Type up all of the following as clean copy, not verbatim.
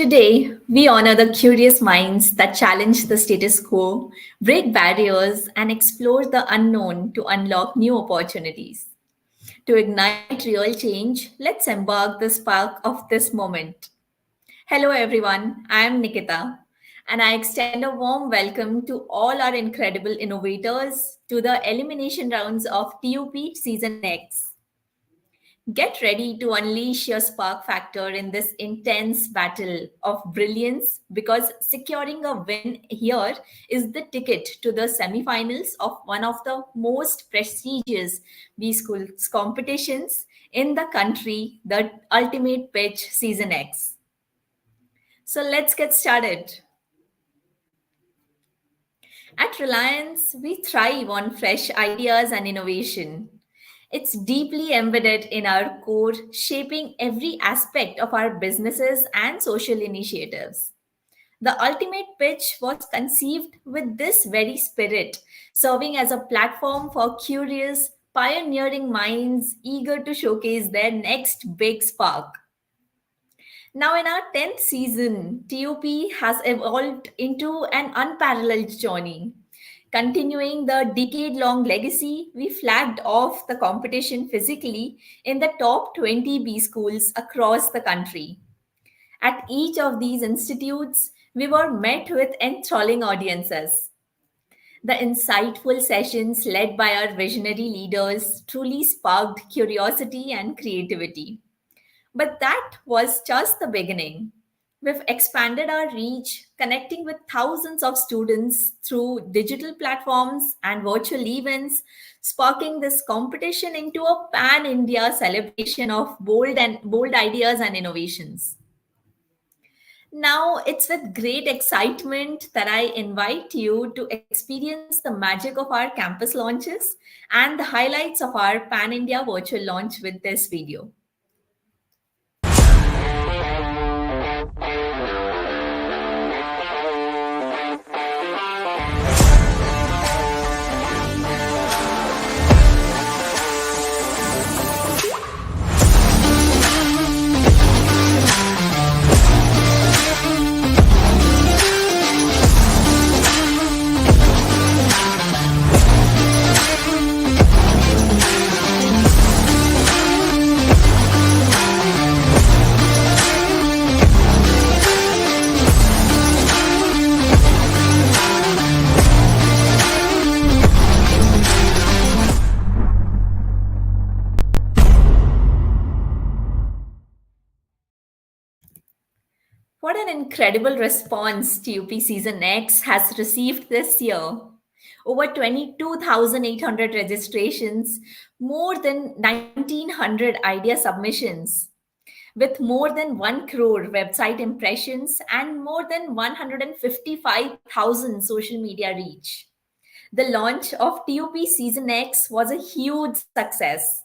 Today, we honor the curious minds that challenge the status quo, break barriers, and explore the unknown to unlock new opportunities. To ignite real change, let's embark the spark of this moment. Hello, everyone. I am Nikita, and I extend a warm welcome to all our incredible innovators to the elimination rounds of T.U.P Season X. Get ready to unleash your spark factor in this intense battle of brilliance because securing a win here is the ticket to the semifinals of one of the most prestigious B Schools competitions in the country, the Ultimate Pitch Season X. So let's get started. At Reliance, we thrive on fresh ideas and innovation. It's deeply embedded in our core, shaping every aspect of our businesses and social initiatives. The ultimate pitch was conceived with this very spirit, serving as a platform for curious, pioneering minds eager to showcase their next big spark. Now, in our 10th season, TUP has evolved into an unparalleled journey. Continuing the decade long legacy, we flagged off the competition physically in the top 20 B schools across the country. At each of these institutes, we were met with enthralling audiences. The insightful sessions led by our visionary leaders truly sparked curiosity and creativity. But that was just the beginning. We've expanded our reach, connecting with thousands of students through digital platforms and virtual events, sparking this competition into a pan India celebration of bold ideas and innovations. Now, it's with great excitement that I invite you to experience the magic of our campus launches and the highlights of our Pan India virtual launch with this video. What an incredible response TUP Season X has received this year. Over 22,800 registrations, more than 1,900 idea submissions, with more than 1 crore website impressions and more than 155,000 social media reach. The launch of TUP Season X was a huge success.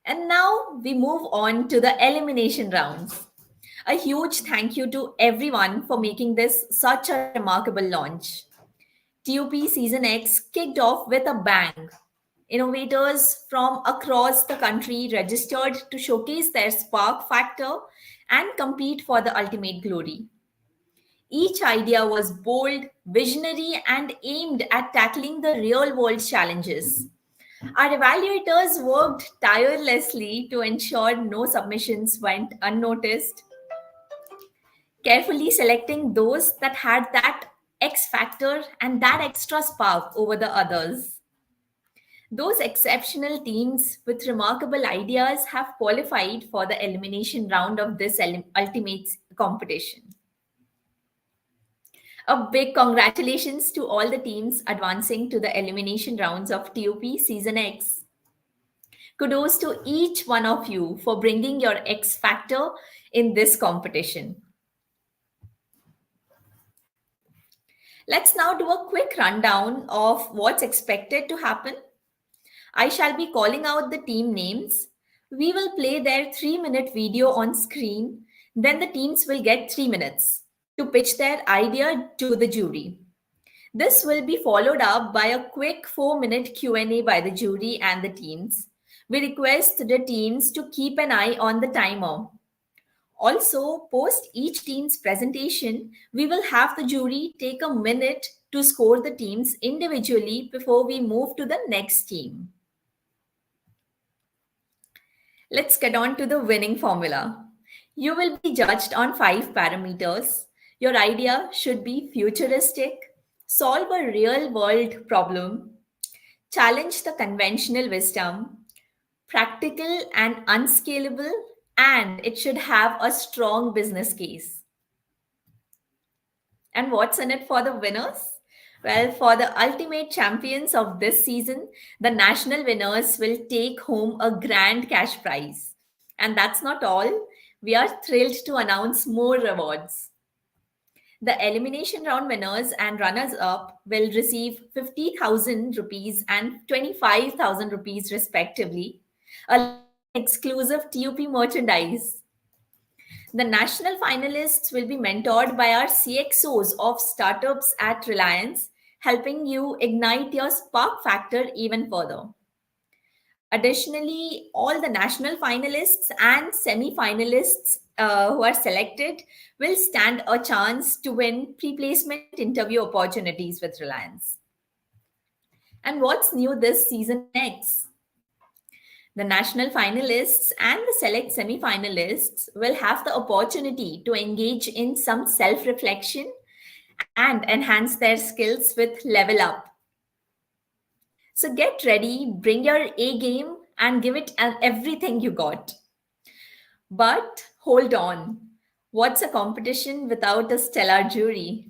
And now we move on to the elimination rounds. A huge thank you to everyone for making this such a remarkable launch. TUP Season X kicked off with a bang. Innovators from across the country registered to showcase their spark factor and compete for the ultimate glory. Each idea was bold, visionary, and aimed at tackling the real world challenges. Our evaluators worked tirelessly to ensure no submissions went unnoticed, carefully selecting those that had that X factor and that extra spark over the others. Those exceptional teams with remarkable ideas have qualified for the elimination round of this ultimate competition. A big congratulations to all the teams advancing to the elimination rounds of TUP Season X. Kudos to each one of you for bringing your X factor in this competition. Let's now do a quick rundown of what's expected to happen. I shall be calling out the team names. We will play their 3-minute video on screen. Then the teams will get 3 minutes to pitch their idea to the jury. This will be followed up by a quick 4-minute Q&A by the jury and the teams. We request the teams to keep an eye on the timer. Also, post each team's presentation, we will have the jury take a minute to score the teams individually before we move to the next team. Let's get on to the winning formula. You will be judged on 5 parameters. Your idea should be futuristic, solve a real world problem, challenge the conventional wisdom, practical and unscalable, and it should have a strong business case. And what's in it for the winners? Well, for the ultimate champions of this season, the national winners will take home a grand cash prize. And that's not all. We are thrilled to announce more rewards. The elimination round winners and runners up will receive 50,000 rupees and 25,000 rupees respectively, along with exclusive T.U.P merchandise. The national finalists will be mentored by our CXOs of startups at Reliance, helping you ignite your spark factor even further. Additionally, all the national finalists and semi finalists who are selected will stand a chance to win pre placement interview opportunities with Reliance. And what's new this season next? The national finalists and the select semi finalists will have the opportunity to engage in some self reflection and enhance their skills with Level Up. So get ready, bring your A game, and give it everything you got. But hold on. What's a competition without a stellar jury?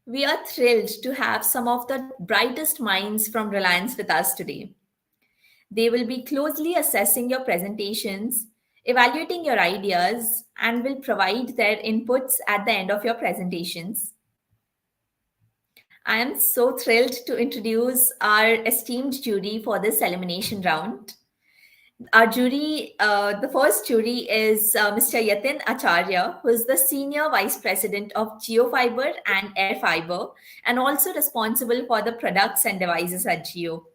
We are thrilled to have some of the brightest minds from Reliance with us today. They will be closely assessing your presentations, evaluating your ideas, and will provide their inputs at the end of your presentations. I am so thrilled to introduce our esteemed jury for this elimination round. Our jury, the first jury is Mr. Yatin Acharya, who is the Senior Vice President of Geofiber and Air Fiber, and also responsible for the products and devices at Geo.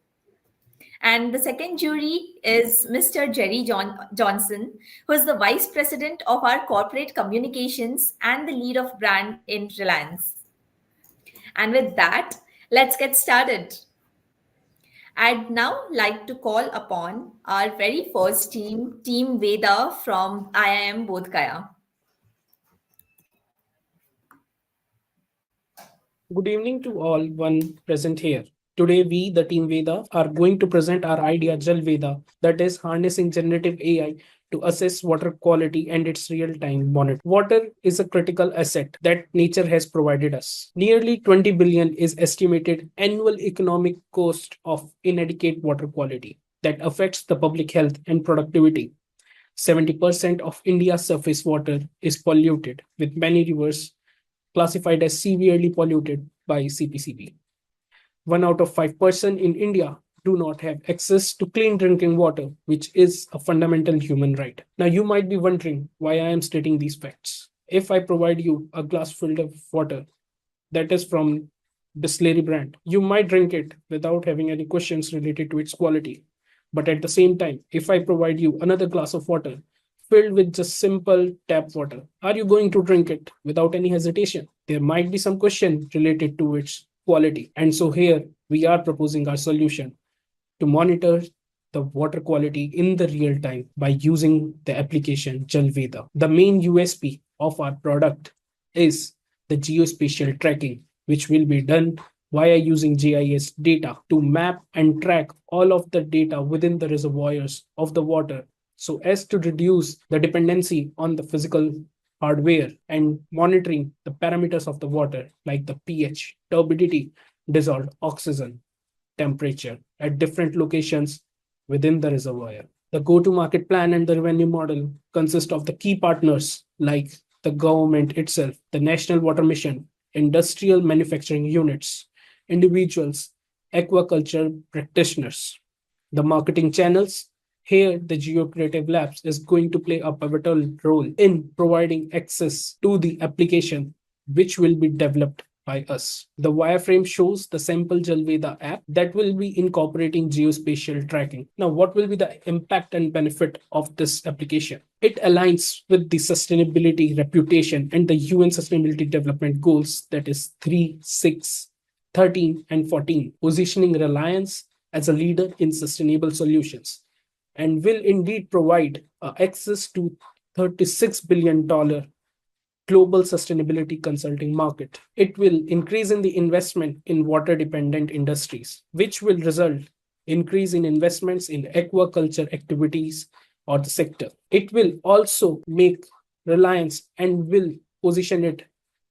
And the second jury is Mr. Jerry Johnson, who is the Vice President of our Corporate Communications and the lead of brand in Reliance. And with that, let's get started. I'd now like to call upon our very first team, Team Veda from IIM Bodh Gaya. Good evening to all one present here. Today, we, the Team Veda, are going to present our idea Jal Veda, that is harnessing generative AI to assess water quality and its real-time monitor. Water is a critical asset that nature has provided us. Nearly 20 billion is estimated annual economic cost of inadequate water quality that affects the public health and productivity. 70% of India's surface water is polluted, with many rivers classified as severely polluted by CPCB. 1 out of 5 persons in India do not have access to clean drinking water, which is a fundamental human right. Now, you might be wondering why I am stating these facts. If I provide you a glass filled of water that is from Bisleri brand, you might drink it without having any questions related to its quality. But at the same time, if I provide you another glass of water filled with just simple tap water, are you going to drink it without any hesitation? There might be some question related to its quality. And so here we are proposing our solution to monitor the water quality in the real time by using the application Jalveda. The main USP of our product is the geospatial tracking, which will be done via using GIS data to map and track all of the data within the reservoirs of the water so as to reduce the dependency on the physical hardware and monitoring the parameters of the water like the pH, turbidity, dissolved oxygen, temperature at different locations within the reservoir. The go-to-market plan and the revenue model consist of the key partners like the government itself, the National Water Mission, industrial manufacturing units, individuals, aquaculture practitioners. The marketing channels, here the Geo Creative Labs is going to play a pivotal role in providing access to the application which will be developed by us. The wireframe shows the sample Jalveda app that will be incorporating geospatial tracking. Now, what will be the impact and benefit of this application? It aligns with the sustainability reputation and the UN Sustainability Development Goals, that is 3, 6, 13, and 14, positioning Reliance as a leader in sustainable solutions, and will indeed provide access to $36 billion global sustainability consulting market. It will increase in the investment in water dependent industries, which will result increase in investments in aquaculture activities or the sector. It will also make Reliance and will position it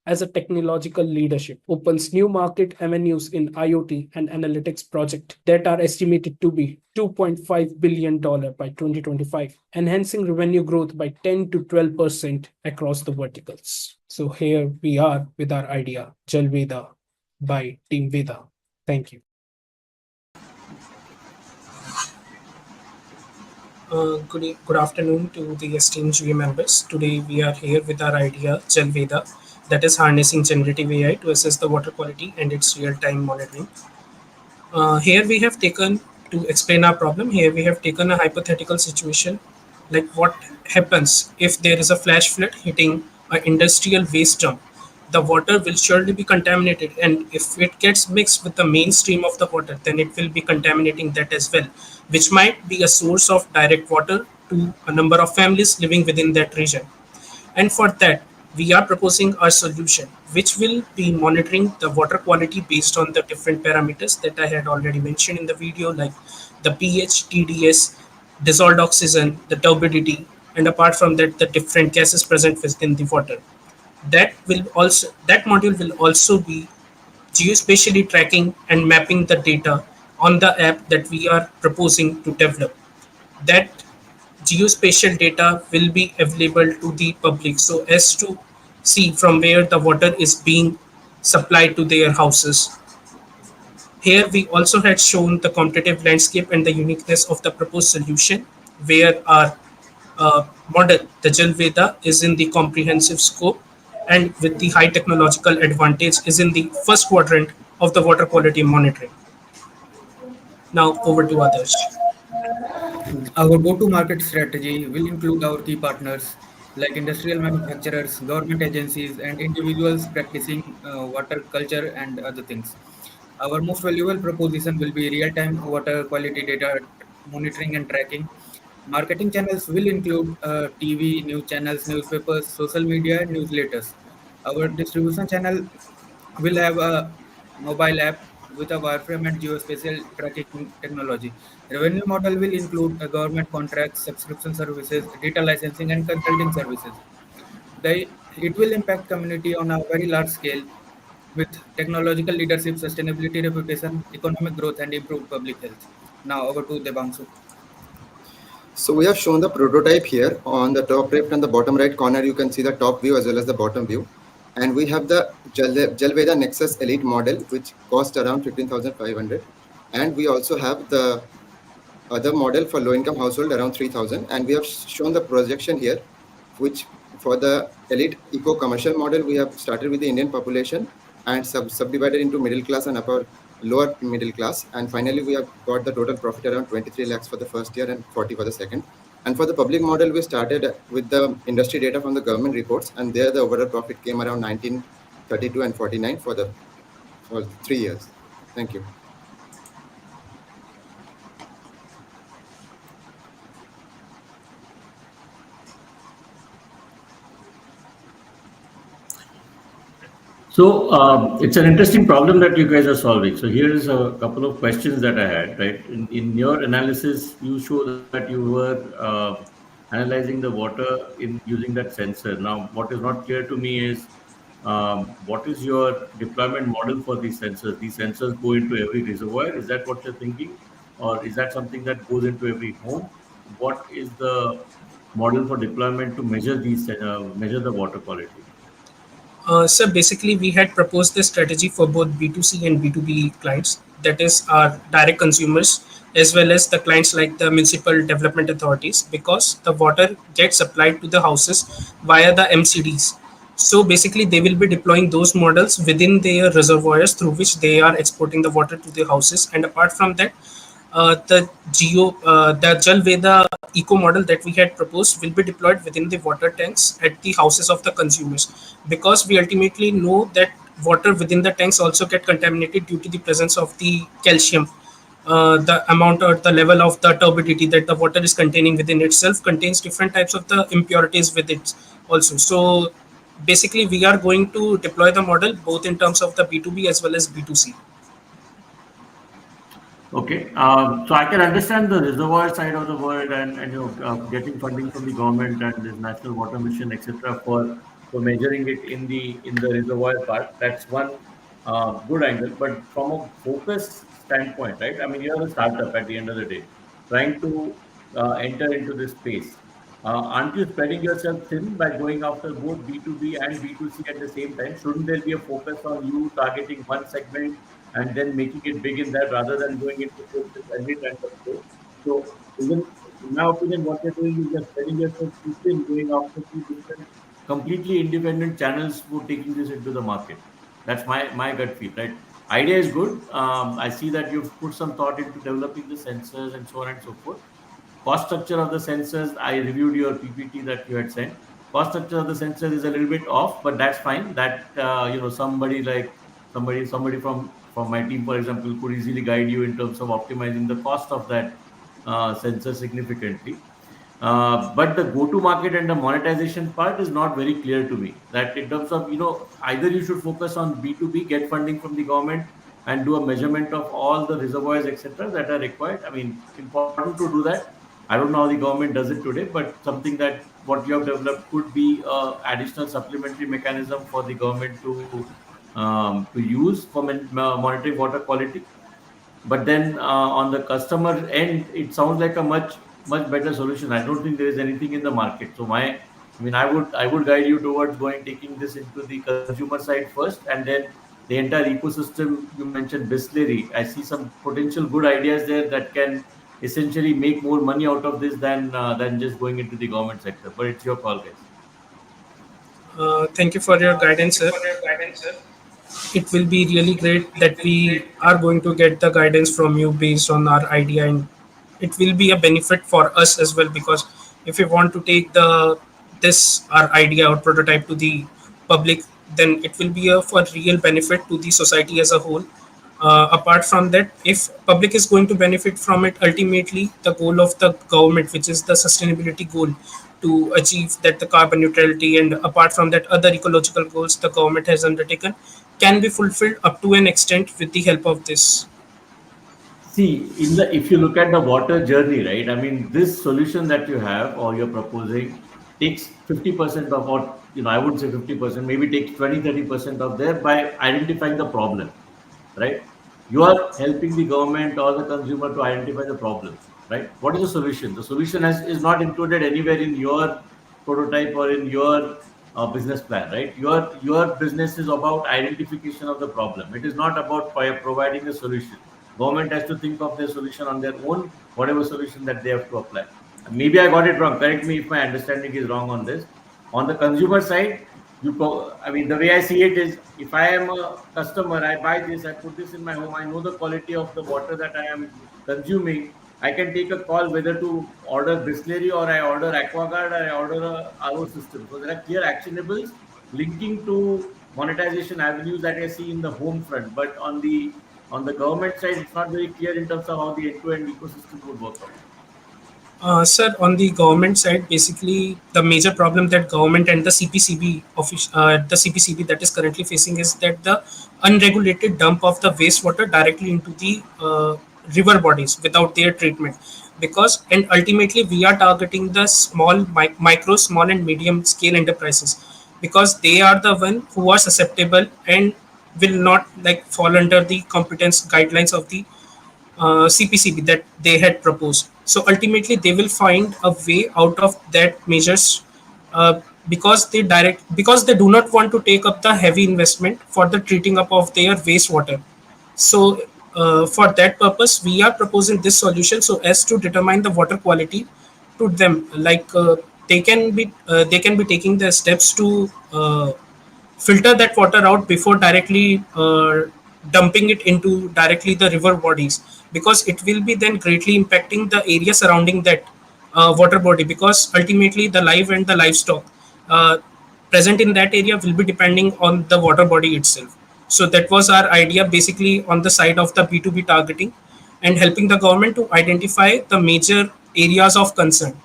as a technological leadership, opens new market avenues in IoT and analytics project that are estimated to be $2.5 billion by 2025, enhancing revenue growth by 10 to 12% across the verticals. So here we are with our idea, Jalveda by Team Veda. Thank you. Good afternoon to the esteemed GA members. Today we are here with our idea Jalveda, that is harnessing generative AI to assess the water quality and its real-time monitoring. Here we have taken to explain our problem. Here we have taken a hypothetical situation, like what happens if there is a flash flood hitting an industrial waste dump. The water will surely be contaminated, and if it gets mixed with the mainstream of the water, then it will be contaminating that as well, which might be a source of direct water to a number of families living within that region. And for that, we are proposing a solution which will be monitoring the water quality based on the different parameters that I had already mentioned in the video, like the pH, TDS, dissolved oxygen, the turbidity, and apart from that, the different gases present within the water. That module will also be geospatially tracking and mapping the data on the app that we are proposing to develop. That geospatial data will be available to the public so as to see from where the water is being supplied to their houses. Here we also had shown the competitive landscape and the uniqueness of the proposed solution, where our model, the Jalveda, is in the comprehensive scope and with the high technological advantage is in the first quadrant of the water quality monitoring. Now over to others. Our go-to-market strategy will include our key partners like industrial manufacturers, government agencies, and individuals practicing water culture and other things. Our most valuable proposition will be real-time water quality data monitoring and tracking. Marketing channels will include TV, news channels, newspapers, social media, and newsletters. Our distribution channel will have a mobile app with a wireframe and geospatial tracking technology. Revenue model will include a government contracts, subscription services, data licensing, and consulting services. It will impact community on a very large scale with technological leadership, sustainability reputation, economic growth, and improved public health. Now over to Debangsu. So we have shown the prototype here. On the top left and the bottom right corner, you can see the top view as well as the bottom view. And we have the Jalveda Nexus Elite model, which cost around 15,500. And we also have the other model for low-income household around 3,000. And we have shown the projection here, which for the Elite Eco Commercial model, we have started with the Indian population and subdivided into middle class and lower middle class. And finally, we have got the total profit around 23 lakhs for the first year and 40 for the second. And for the public model, we started with the industry data from the government reports, and there the overall profit came around 19, 32, and 49 for 3 years. Thank you. So it's an interesting problem that you guys are solving. So here is a couple of questions that I had. Right, in your analysis, you show that you were analyzing the water in using that sensor. Now, what is not clear to me is what is your deployment model for these sensors? These sensors go into every reservoir. Is that what you're thinking, or is that something that goes into every home? What is the model for deployment to measure measure the water quality? So basically, we had proposed this strategy for both B2C and B2B clients, that is, our direct consumers, as well as the clients like the municipal development authorities, because the water gets supplied to the houses via the MCDs. So basically, they will be deploying those models within their reservoirs through which they are exporting the water to the houses. And apart from that, the Jal Veda eco model that we had proposed will be deployed within the water tanks at the houses of the consumers, because we ultimately know that water within the tanks also get contaminated due to the presence of the calcium. The amount or the level of the turbidity that the water is containing within itself contains different types of the impurities with it also. So basically, we are going to deploy the model both in terms of the B2B as well as B2C. Okay, so I can understand the reservoir side of the world and getting funding from the government and this national water mission, etc. For measuring it in the reservoir part. That's one good angle. But from a focus standpoint, right? I mean, you are a startup at the end of the day, trying to enter into this space. Aren't you spreading yourself thin by going after both B2B and B2C at the same time? Shouldn't there be a focus on you targeting one segment and then making it big in that rather than going into both with every kind of store? So, even in my opinion, what you're doing is you're spreading yourself too thin, going after two different, completely independent channels for taking this into the market. That's my gut feel, right? Idea is good. I see that you've put some thought into developing the sensors and so on and so forth. Cost structure of the sensors, I reviewed your PPT that you had sent. Cost structure of the sensors is a little bit off, but that's fine. That somebody like somebody from my team, for example, could easily guide you in terms of optimizing the cost of that sensor significantly. But the go-to market and the monetization part is not very clear to me. That in terms of, either you should focus on B2B, get funding from the government, and do a measurement of all the reservoirs, etc., that are required. I mean, important to do that. I don't know how the government does it today, but something that what you have developed could be additional supplementary mechanism for the government to use for monitoring water quality. But then on the customer end, it sounds like a much better solution. I don't think there is anything in the market. So I would guide you towards taking this into the consumer side first, and then the entire ecosystem. You mentioned Bisleri. I see some potential good ideas there that can essentially make more money out of this than just going into the government sector. But it's your call, guys. Thank you for your guidance, sir. It will be really great that we are going to get the guidance from you based on our idea, and it will be a benefit for us as well, because if we want to take the this our idea or prototype to the public, then it will be a for real benefit to the society as a whole. Apart from that, if public is going to benefit from it, ultimately the goal of the government, which is the sustainability goal, to achieve that the carbon neutrality, and apart from that other ecological goals the government has undertaken, can be fulfilled up to an extent with the help of this. See, if you look at the water journey, right? I mean, this solution that you have or you're proposing takes 50% of what, I would say 50%, maybe takes 20-30% of there by identifying the problem, right? You are helping the government or the consumer to identify the problems, right? What is the solution? The solution is not included anywhere in your prototype or in your business plan, right? Your business is about identification of the problem. It is not about providing a solution. Government has to think of their solution on their own, whatever solution that they have to apply. Maybe I got it wrong. Correct me if my understanding is wrong on this. On the consumer side, I mean, the way I see it is, if I am a customer, I buy this, I put this in my home, I know the quality of the water that I am consuming. I can take a call whether to order Bisleri or I order Aquaguard or I order a RO system. So there are clear actionables linking to monetization avenues that I see in the home front. But on the government side, it's not very clear in terms of how the end-to-end ecosystem would work out. Sir, on the government side, basically the major problem that government and the CPCB that is currently facing is that the unregulated dump of the wastewater directly into the river bodies without their treatment. Because and ultimately we are targeting the micro, small and medium scale enterprises, because they are the one who are susceptible and will not like fall under the competence guidelines of the CPCB that they had proposed. So ultimately, they will find a way out of that measures, because they do not want to take up the heavy investment for the treating up of their wastewater. So for that purpose, we are proposing this solution so as to determine the water quality to them. Like they can be taking the steps to filter that water out before directly dumping it into directly the river bodies, because it will be then greatly impacting the area surrounding that water body, because ultimately the life and the livestock uh, present in that area will be depending on the water body itself. So that was our idea basically on the side of the B2B targeting and helping the government to identify the major areas of concern.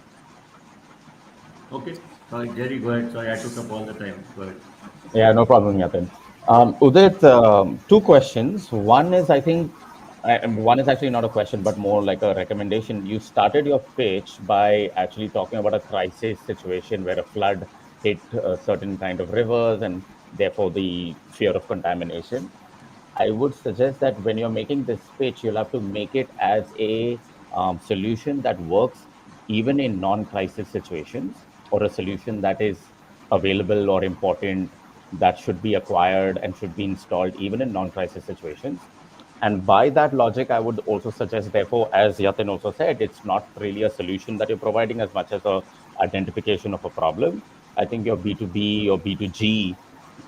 Okay. Sorry, Jerry, go ahead. Sorry, I took up all the time. Go ahead. Yeah, no problem, Yatin. Udit, two questions. One is, I think, one is actually not a question, but more like a recommendation. You started your pitch by actually talking about a crisis situation where a flood hit a certain kind of rivers and therefore the fear of contamination. I would suggest that when you're making this pitch, you'll have to make it as a solution that works even in non-crisis situations, or a solution that is available or important, that should be acquired and should be installed even in non-crisis situations. And by that logic, I would also suggest, therefore, as Yatin also said, it's not really a solution that you're providing as much as a identification of a problem. I think your B2B or B2G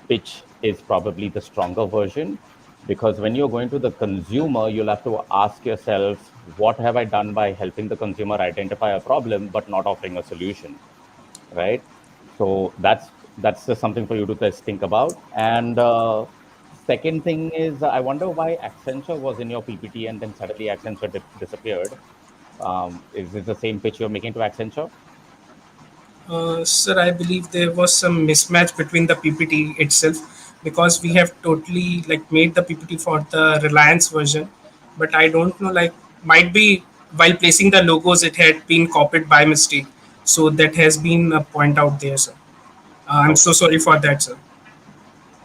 pitch is probably the stronger version, because when you're going to the consumer, you'll have to ask yourself, what have I done by helping the consumer identify a problem but not offering a solution, right? So that's just something for you to just think about. And second thing is, I wonder why Accenture was in your PPT and then suddenly Accenture disappeared. Is this the same pitch you're making to Accenture? Sir, I believe there was some mismatch between the PPT itself, because we have totally like made the PPT for the Reliance version, but I don't know, like might be while placing the logos it had been copied by mistake, so that has been a point out there, sir. I'm so Okay. sorry for that, sir.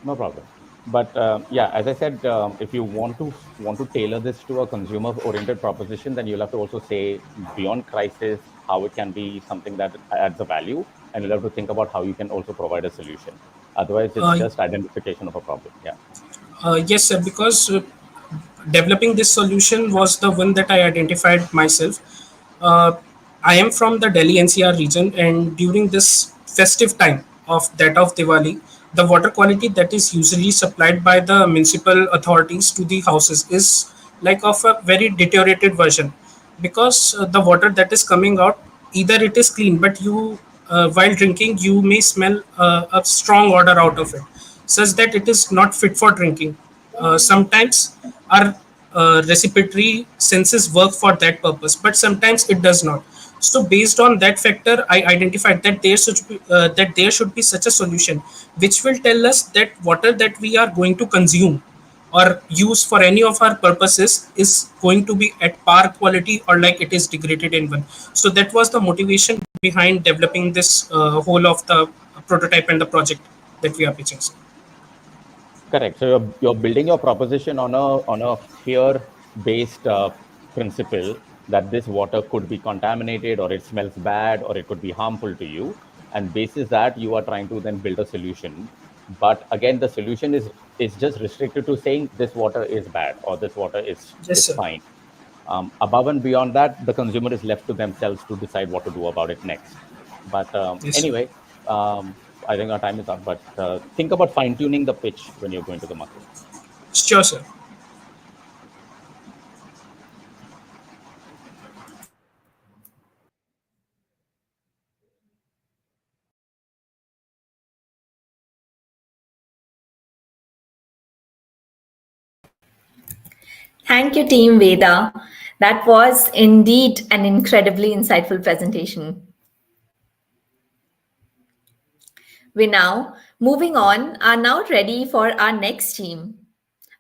No problem. But yeah, as I said, if you want to tailor this to a consumer-oriented proposition, then you'll have to also say beyond crisis how it can be something that adds a value, and you'll have to think about how you can also provide a solution. Otherwise, it's Uh, just identification of a problem. Yeah. yes, sir, because developing this solution was the one that I identified myself. Uh, I am from the Delhi NCR region, and during this festive time of that of Diwali, the water quality that is usually supplied by the municipal authorities to the houses is like of a very deteriorated version, because the water that is coming out, either it is clean, but you while drinking you may smell a strong odor out of it, such that it is not fit for drinking. Sometimes our respiratory senses work for that purpose, but sometimes it does not. So based on that factor, I identified that there should be such a solution which will tell us that water that we are going to consume or use for any of our purposes is going to be at par quality or like it is degraded in one. So that was the motivation behind developing this whole of the prototype and the project that we are pitching. Correct. So you're building your proposition on a fear-based principle that this water could be contaminated, or it smells bad, or it could be harmful to you. And basis that, you are trying to then build a solution. But again, the solution is just restricted to saying this water is bad or this water Yes, is sir. fine. Above and beyond that, the consumer is left to themselves to decide what to do about it next. But Yes, sir. anyway, I think our time is up. But think about fine tuning the pitch when you're going to the market. Sure, sir. Thank you, Team Veda. That was indeed an incredibly insightful presentation. We now, moving on, are now ready for our next team.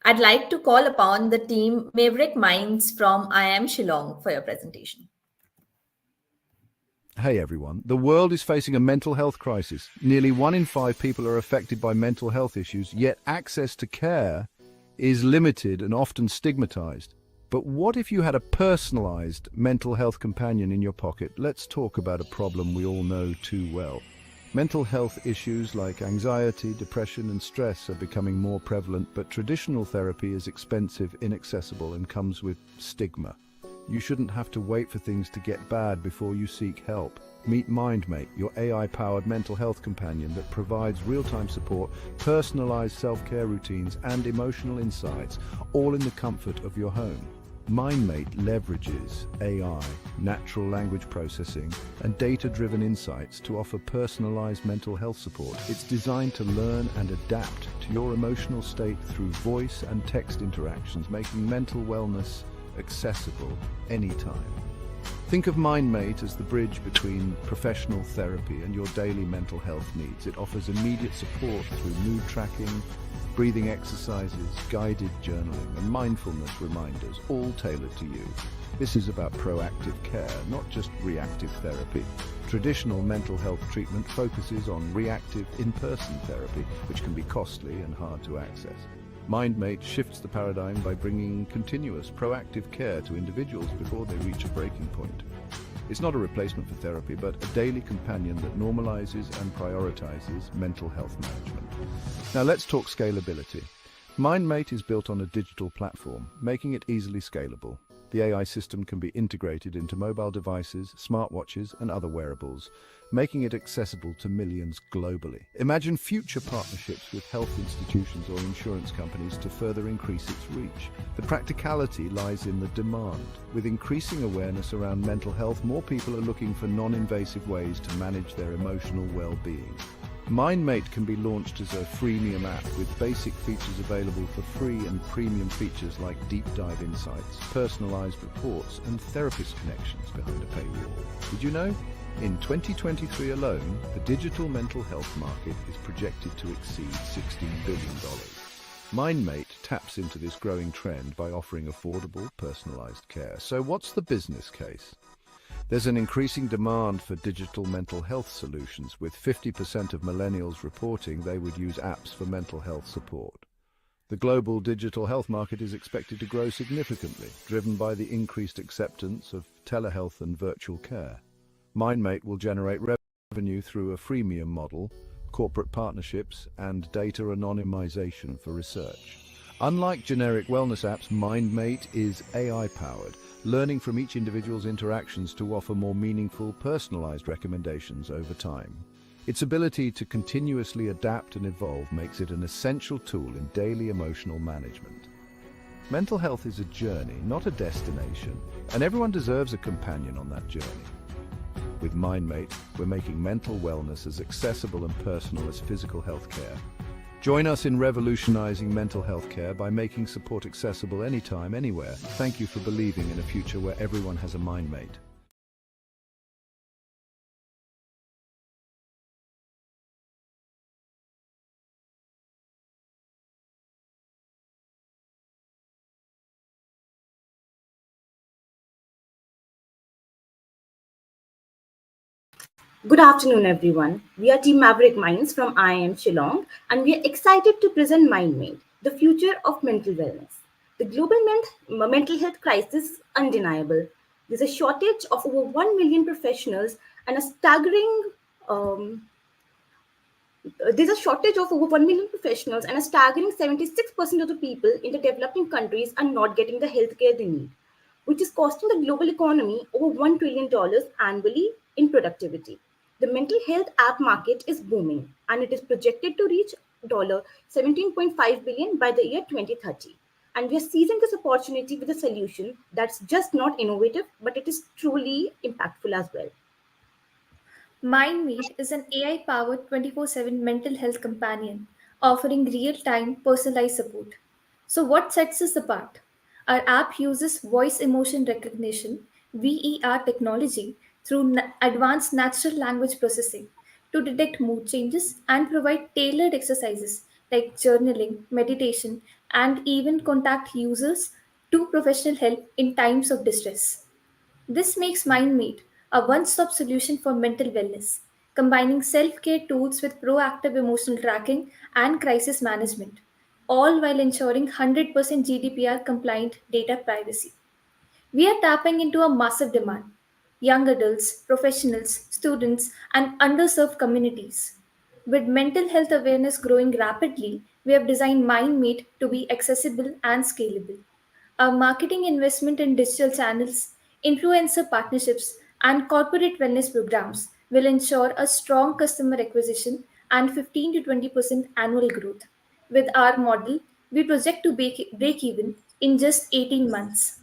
I'd like to call upon the team Maverick Minds from IIM Shillong for your presentation. Hey everyone, the world is facing a mental health crisis. Nearly 1 in 5 people are affected by mental health issues, yet access to care is limited and often stigmatized. But what if you had a personalized mental health companion in your pocket? Let's talk about a problem we all know too well. Mental health issues like anxiety, depression, and stress are becoming more prevalent, but traditional therapy is expensive, inaccessible, and comes with stigma. You shouldn't have to wait for things to get bad before you seek help. Meet MindMate, your AI-powered mental health companion that provides real-time support, personalized self-care routines, and emotional insights, all in the comfort of your home. MindMate leverages AI, natural language processing, and data-driven insights to offer personalized mental health support. It's designed to learn and adapt to your emotional state through voice and text interactions, making mental wellness accessible anytime. Think of MindMate as the bridge between professional therapy and your daily mental health needs. It offers immediate support through mood tracking, breathing exercises, guided journaling, and mindfulness reminders, all tailored to you. This is about proactive care, not just reactive therapy. Traditional mental health treatment focuses on reactive in-person therapy, which can be costly and hard to access. MindMate shifts the paradigm by bringing continuous, proactive care to individuals before they reach a breaking point. It's not a replacement for therapy, but a daily companion that normalizes and prioritizes mental health management. Now let's talk scalability. MindMate is built on a digital platform, making it easily scalable. The AI system can be integrated into mobile devices, smartwatches, and other wearables, making it accessible to millions globally. Imagine future partnerships with health institutions or insurance companies to further increase its reach. The practicality lies in the demand. With increasing awareness around mental health, more people are looking for non-invasive ways to manage their emotional well-being. MindMate can be launched as a freemium app with basic features available for free and premium features like deep dive insights, personalized reports, and therapist connections behind a paywall. Did you know? In 2023 alone, the digital mental health market is projected to exceed $16 billion. MindMate taps into this growing trend by offering affordable, personalized care. So what's the business case? There's an increasing demand for digital mental health solutions, with 50% of millennials reporting they would use apps for mental health support. The global digital health market is expected to grow significantly, driven by the increased acceptance of telehealth and virtual care. MindMate will generate revenue through a freemium model, corporate partnerships, and data anonymization for research. Unlike generic wellness apps, MindMate is AI-powered, learning from each individual's interactions to offer more meaningful, personalized recommendations over time. Its ability to continuously adapt and evolve makes it an essential tool in daily emotional management. Mental health is a journey, not a destination, and everyone deserves a companion on that journey. With MindMate, we're making mental wellness as accessible and personal as physical health care. Join us in revolutionizing mental health care by making support accessible anytime, anywhere. Thank you for believing in a future where everyone has a MindMate. Good afternoon, everyone. We are Team Maverick Minds from IIM Shillong, and we are excited to present MindMate, the future of mental wellness. The global mental health crisis is undeniable. There's a shortage of over 1 million professionals and a staggering there's a shortage of over 1 million professionals, and a staggering 76% of the people in the developing countries are not getting the healthcare they need, which is costing the global economy over $1 trillion annually in productivity. The mental health app market is booming, and it is projected to reach $17.5 billion by the year 2030. And we are seizing this opportunity with a solution that's just not innovative, but it is truly impactful as well. MindMate is an AI powered 24/7 mental health companion offering real time personalized support. So, what sets us apart? Our app uses voice emotion recognition VER technology through advanced natural language processing to detect mood changes and provide tailored exercises like journaling, meditation, and even contact users to professional help in times of distress. This makes MindMate a one stop solution for mental wellness, combining self care tools with proactive emotional tracking and crisis management, all while ensuring 100% GDPR compliant data privacy. We are tapping into a massive demand: young adults, professionals, students, and underserved communities. With mental health awareness growing rapidly, we have designed MindMate to be accessible and scalable. Our marketing investment in digital channels, Influencer partnerships and corporate wellness programs will ensure a strong customer acquisition and 15 to 20% annual growth. With our model, we project to break even in just 18 months.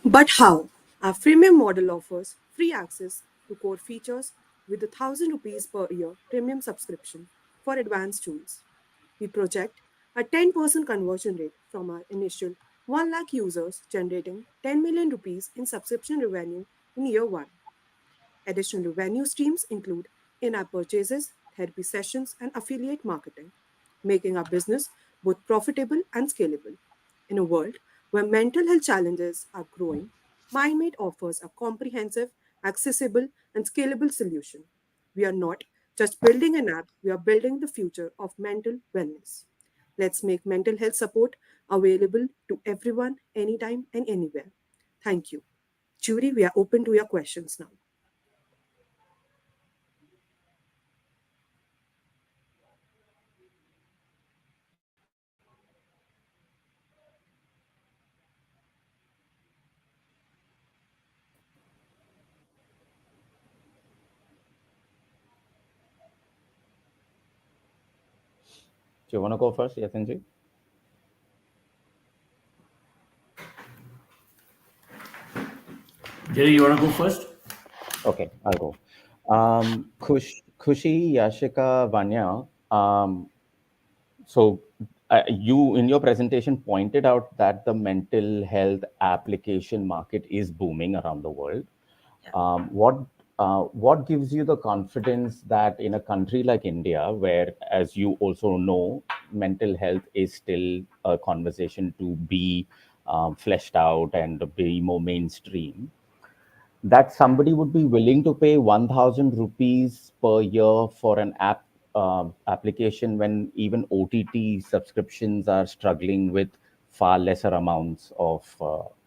But how? Our freemium model offers free access to core features with a ₹1,000 per year premium subscription for advanced tools. We project a 10% conversion rate from our initial 1 lakh users, generating ₹10 million in subscription revenue in year one. Additional revenue streams include in app purchases, therapy sessions, and affiliate marketing, making our business both profitable and scalable. In a world where mental health challenges are growing, MindMate offers a comprehensive, accessible, and scalable solution. We are not just building an app, we are building the future of mental wellness. Let's make mental health support available to everyone, anytime, and anywhere. Thank you. Jury, we are open to your questions now. Do you want to go first, Yatinji? Jerry, you want to go first? Okay, I'll go. Kushi, Yashika, Vanya, so you in your presentation pointed out that the mental health application market is booming around the world. What gives you the confidence that in a country like India, where, as you also know, mental health is still a conversation to be fleshed out and be more mainstream, that somebody would be willing to pay 1,000 rupees per year for an application when even OTT subscriptions are struggling with far lesser amounts of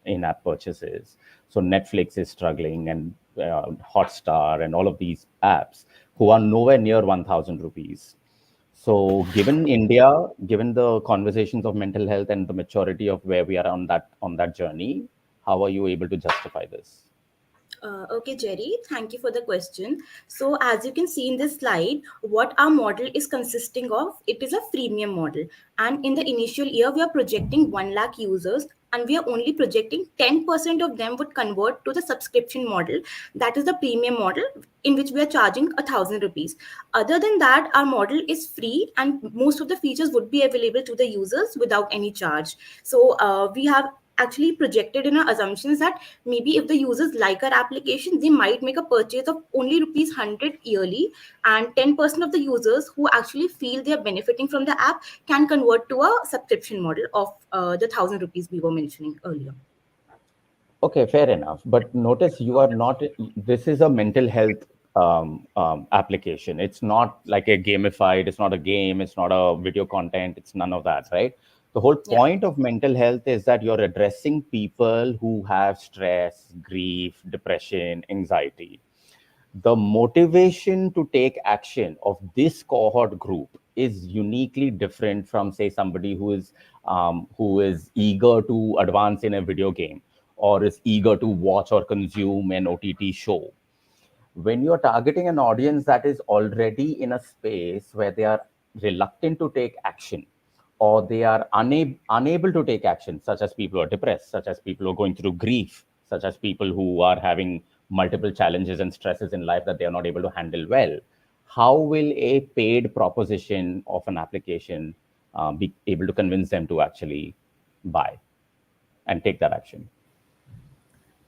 in-app purchases. So Netflix is struggling, and Hotstar, and all of these apps who are nowhere near 1,000 rupees. So, given India, given the conversations of mental health and the maturity of where we are on that journey, how are you able to justify this? Okay, Jerry, thank you for the question. So, as you can see in this slide, what our model is consisting of, it is a freemium model. And in the initial year, we are projecting 1 lakh users, and we are only projecting 10% of them would convert to the subscription model. That is the premium model in which we are charging 1,000 rupees. Other than that, our model is free, and most of the features would be available to the users without any charge. So, we have actually projected in our assumptions that maybe if the users like our application, they might make a purchase of only rupees 100 yearly, and 10% of the users who actually feel they are benefiting from the app can convert to a subscription model of the 1,000 rupees we were mentioning earlier. Okay, fair enough. But notice you are not, this is a mental health application. It's not like a gamified, it's not a game, it's not a video content, it's none of that, right? The whole Yeah. point of mental health is that you're addressing people who have stress, grief, depression, anxiety. The motivation to take action of this cohort group is uniquely different from, say, somebody who is eager to advance in a video game or is eager to watch or consume an OTT show. When you're targeting an audience that is already in a space where they are reluctant to take action, or they are unable to take action, such as people who are depressed, such as people who are going through grief, such as people who are having multiple challenges and stresses in life that they are not able to handle well, how will a paid proposition of an application be able to convince them to actually buy and take that action?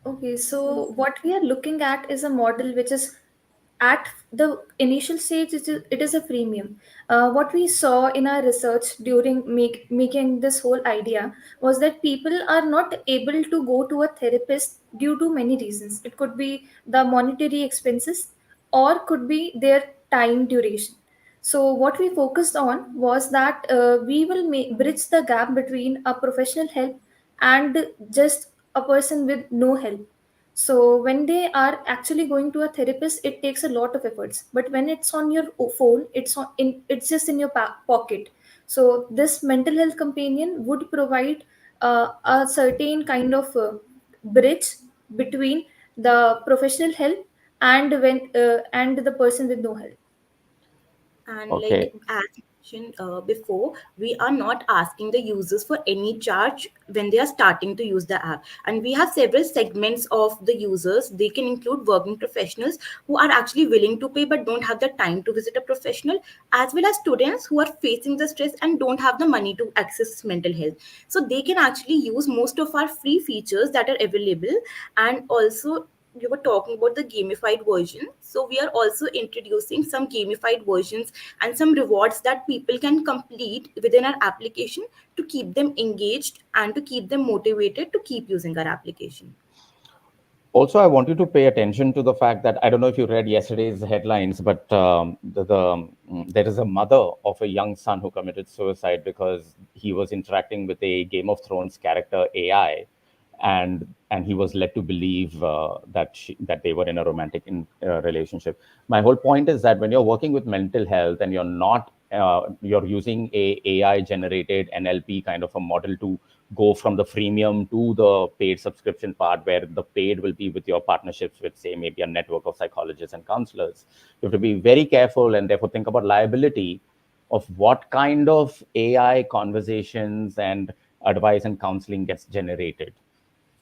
Okay, so what we are looking at is a model which is at the initial stage, it is a freemium. What we saw in our research during making this whole idea was that people are not able to go to a therapist due to many reasons. It could be the monetary expenses, or could be their time duration. So what we focused on was that we will bridge the gap between a professional help and just a person with no help. So when they are actually going to a therapist, it takes a lot of efforts. But when it's on your phone, it's just in your pocket. So this mental health companion would provide a certain kind of bridge between the professional help and the person with no help. And like Okay. as mentioned before, we are not asking the users for any charge when they are starting to use the app. And we have several segments of the users. They can include working professionals who are actually willing to pay but don't have the time to visit a professional, as well as students who are facing the stress and don't have the money to access mental health. So they can actually use most of our free features that are available. And also, you were talking about the gamified version, so we are also introducing some gamified versions and some rewards that people can complete within our application to keep them engaged and to keep them motivated to keep using our application. Also, I want you to pay attention to the fact that I don't know if you read yesterday's headlines, but there is a mother of a young son who committed suicide because he was interacting with a Game of Thrones character AI, and he was led to believe that they were in a romantic relationship. My whole point is that when you're working with mental health and you're not you're using a AI generated NLP kind of a model to go from the freemium to the paid subscription part, where the paid will be with your partnerships with, say, maybe a network of psychologists and counselors. You have to be very careful and therefore think about liability of what kind of AI conversations and advice and counseling gets generated.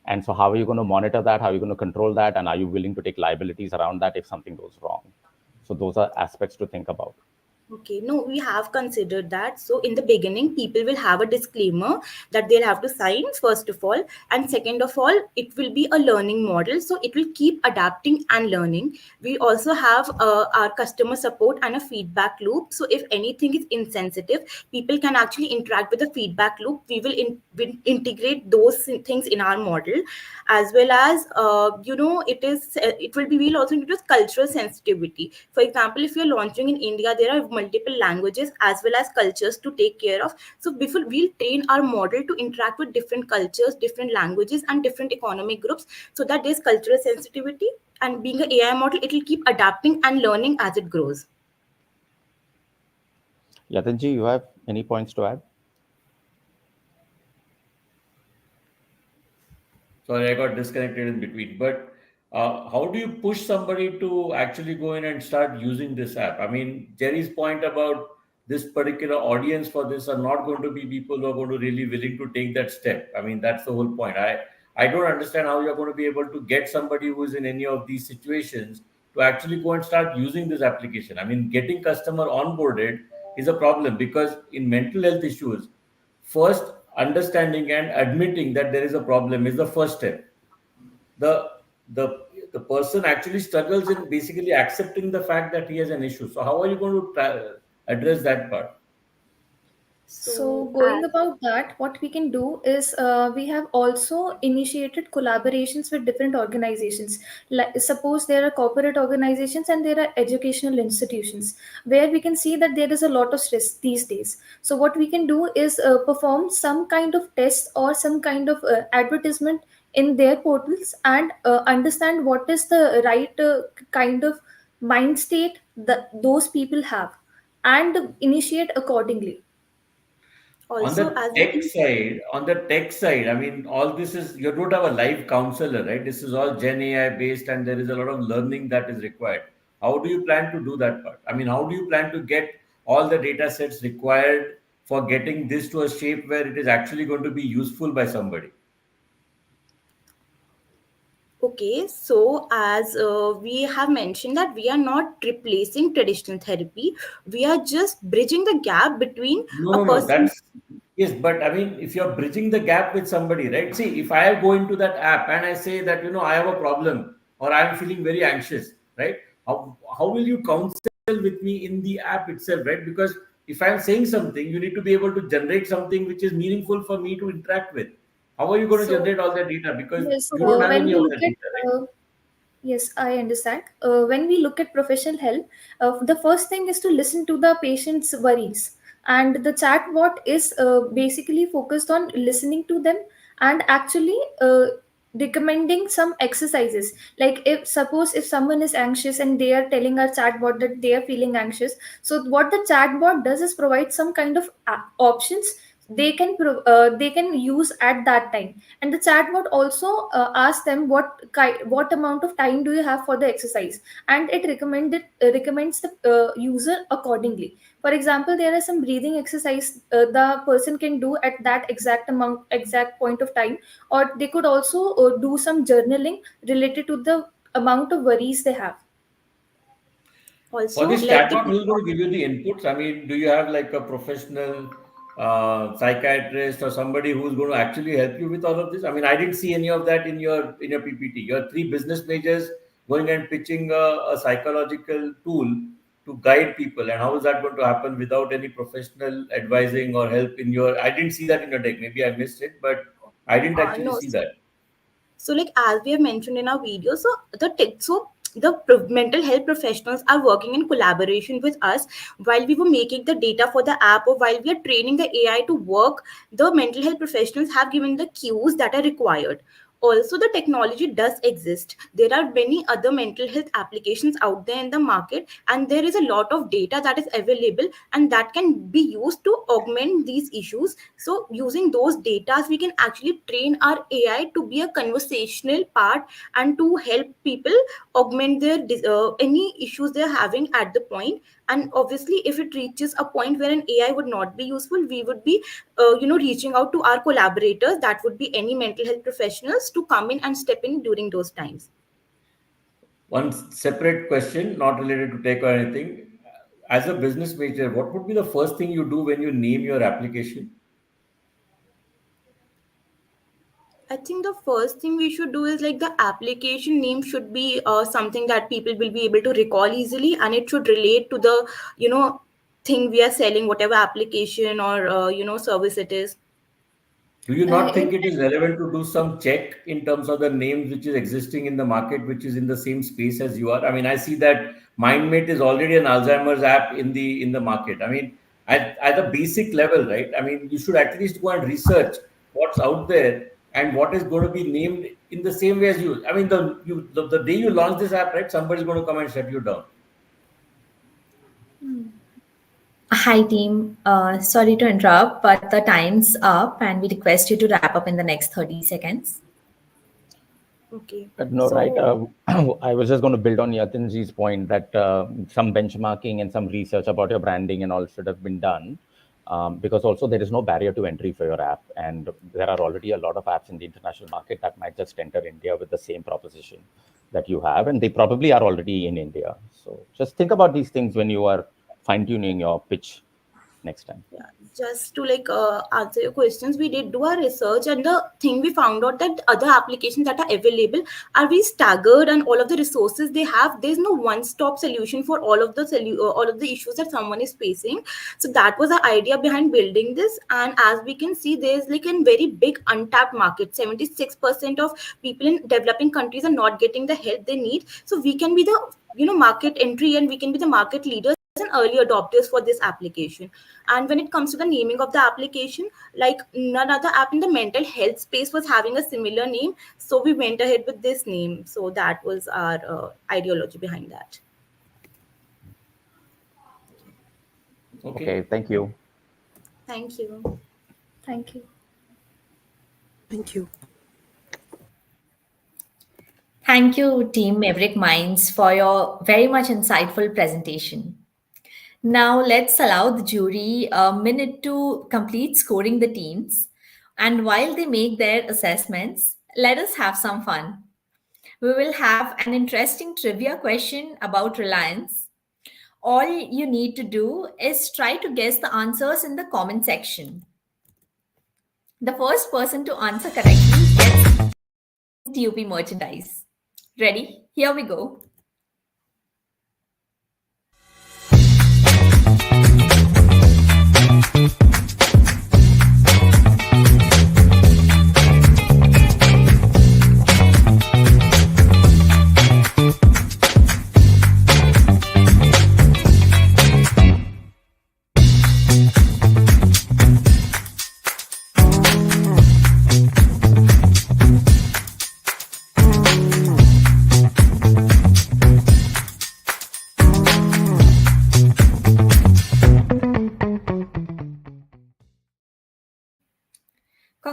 And so how are you going to monitor that? How are you going to control that? And are you willing to take liabilities around that if something goes wrong? So those are aspects to think about. Okay, no, we have considered that. So, in the beginning, people will have a disclaimer that they'll have to sign, first of all. And second of all, it will be a learning model. So, it will keep adapting and learning. We also have our customer support and a feedback loop. So, if anything is insensitive, people can actually interact with the feedback loop. We will integrate those things in our model, as well as, it will be, we'll also introduce cultural sensitivity. For example, if you're launching in India, there are multiple languages as well as cultures to take care of. So before, we'll train our model to interact with different cultures, different languages, and different economic groups, so that there's cultural sensitivity. And being an AI model, it will keep adapting and learning as it grows. Yatinji, you have any points to add? Sorry, I got disconnected in between. But how do you push somebody to actually go in and start using this app? I mean, Jerry's point about this particular audience for this are not going to be people who are going to really willing to take that step. I mean, that's the whole point. I don't understand how you're going to be able to get somebody who is in any of these situations to actually go and start using this application. I mean, getting customer onboarded is a problem, because in mental health issues, first understanding and admitting that there is a problem is the first step. The the the person actually struggles in basically accepting the fact that he has an issue. So how are you going to address that part? So, So, going about that, what we can do is we have also initiated collaborations with different organizations. Like, suppose there are corporate organizations and there are educational institutions where we can see that there is a lot of stress these days. So, what we can do is perform some kind of test or some kind of advertisement in their portals and understand what is the right kind of mind state that those people have and initiate accordingly. On also, the as we tech side, I mean, all this is, you don't have a live counselor, right? This is all Gen AI based, and there is a lot of learning that is required. How do you plan to do that part? I mean, how do you plan to get all the data sets required for getting this to a shape where it is actually going to be useful by somebody? Okay, so as we have mentioned that we are not replacing traditional therapy, we are just bridging the gap between No, a no, no. person. That's yes, but I mean, if you're bridging the gap with somebody, right? See, if I go into that app and I say that, I have a problem or I'm feeling very anxious, right? How will you counsel with me in the app itself, right? Because if I'm saying something, you need to be able to generate something which is meaningful for me to interact with. How are you going to So, generate all that data? Because yes, you don't have when any we of look that at data, right? yes, I understand. When we look at professional help, the first thing is to listen to the patient's worries. And the chatbot is basically focused on listening to them and actually recommending some exercises. Like, if suppose if someone is anxious and they are telling our chatbot that they are feeling anxious, so what the chatbot does is provide some kind of options they can use at that time. And the chatbot also asks them what amount of time do you have for the exercise, and it recommends the user accordingly. For example, there are some breathing exercise the person can do at that exact point of time, or they could also do some journaling related to the amount of worries they have. For Also, this like it chatbot, who's going to give you the inputs? I mean, do you have like a professional psychiatrist or somebody who's going to actually help you with all of this? I mean, I didn't see any of that in your PPT. Your three business majors going and pitching a psychological tool to guide people, and how is that going to happen without any professional advising or help in your? I didn't see that in your deck. Maybe I missed it, but I didn't actually no. see that. So, like as we have mentioned in our video, so mental health professionals are working in collaboration with us while we were making the data for the app, or while we are training the AI to work. The mental health professionals have given the cues that are required. Also, the technology does exist. There are many other mental health applications out there in the market, and there is a lot of data that is available, and that can be used to augment these issues. So using those data, we can actually train our AI to be a conversational part and to help people augment their any issues they're having at the point. And obviously, if it reaches a point where an AI would not be useful, we would be reaching out to our collaborators, that would be any mental health professionals, to come in and step in during those times. One separate question, not related to tech or anything. As a business major, what would be the first thing you do when you name your application? I think the first thing we should do is, like, the application name should be something that people will be able to recall easily, and it should relate to the thing we are selling, whatever application or service it is. Do you not In think it is relevant to do some check in terms of the names which is existing in the market, which is in the same space as you are? I mean, I see that MindMate is already an Alzheimer's app in the market. I mean, at a basic level, right? I mean, you should at least go and research what's out there and what is going to be named in the same way as you. I mean, the day you launch this app, right? Somebody's going to come and shut you down. Hi, team. Sorry to interrupt, but the time's up and we request you to wrap up in the next 30 seconds. Okay. No, right. So I was just going to build on Yatinji's point that some benchmarking and some research about your branding and all should have been done, because also there is no barrier to entry for your app. And there are already a lot of apps in the international market that might just enter India with the same proposition that you have. And they probably are already in India. So just think about these things when you are fine-tuning your pitch next time. yeah, just to answer your questions, we did do our research, and the thing we found out that other applications that are available are very staggered, and all of the resources they have, there's no one stop solution for all of the all of the issues that someone is facing. So that was the idea behind building this. And as we can see, there's like a very big untapped market. 76% of people in developing countries are not getting the help they need. So we can be the market entry, and we can be the market leaders and early adopters for this application. And when it comes to the naming of the application, like, none other app in the mental health space was having a similar name, so we went ahead with this name. So that was our ideology behind that. Okay, thank you. Thank you. Thank you. Thank you. Thank you, Team Maverick Minds, for your very much insightful presentation. Now, let's allow the jury a minute to complete scoring the teams. And while they make their assessments, let us have some fun. We will have an interesting trivia question about Reliance. All you need to do is try to guess the answers in the comment section. The first person to answer correctly gets T.U.P merchandise. Ready? Here we go.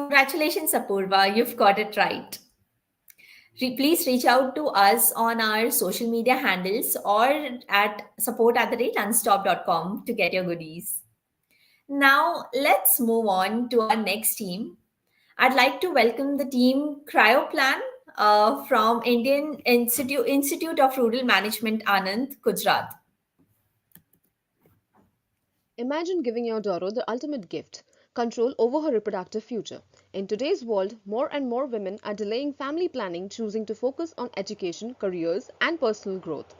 Congratulations, Apurva. You've got it right. Please reach out to us on our social media handles or at support@unstop.com to get your goodies. Now, let's move on to our next team. I'd like to welcome the team Cryoplan from Indian Institute of Rural Management, Anand, Gujarat. Imagine giving your daughter the ultimate gift, control over her reproductive future. In today's world, more and more women are delaying family planning, choosing to focus on education, careers, and personal growth.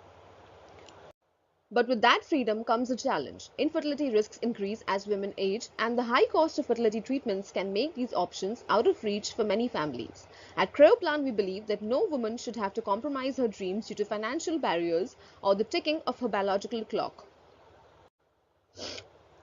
But with that freedom comes a challenge. Infertility risks increase as women age, and the high cost of fertility treatments can make these options out of reach for many families. At Cryoplan, we believe that no woman should have to compromise her dreams due to financial barriers or the ticking of her biological clock.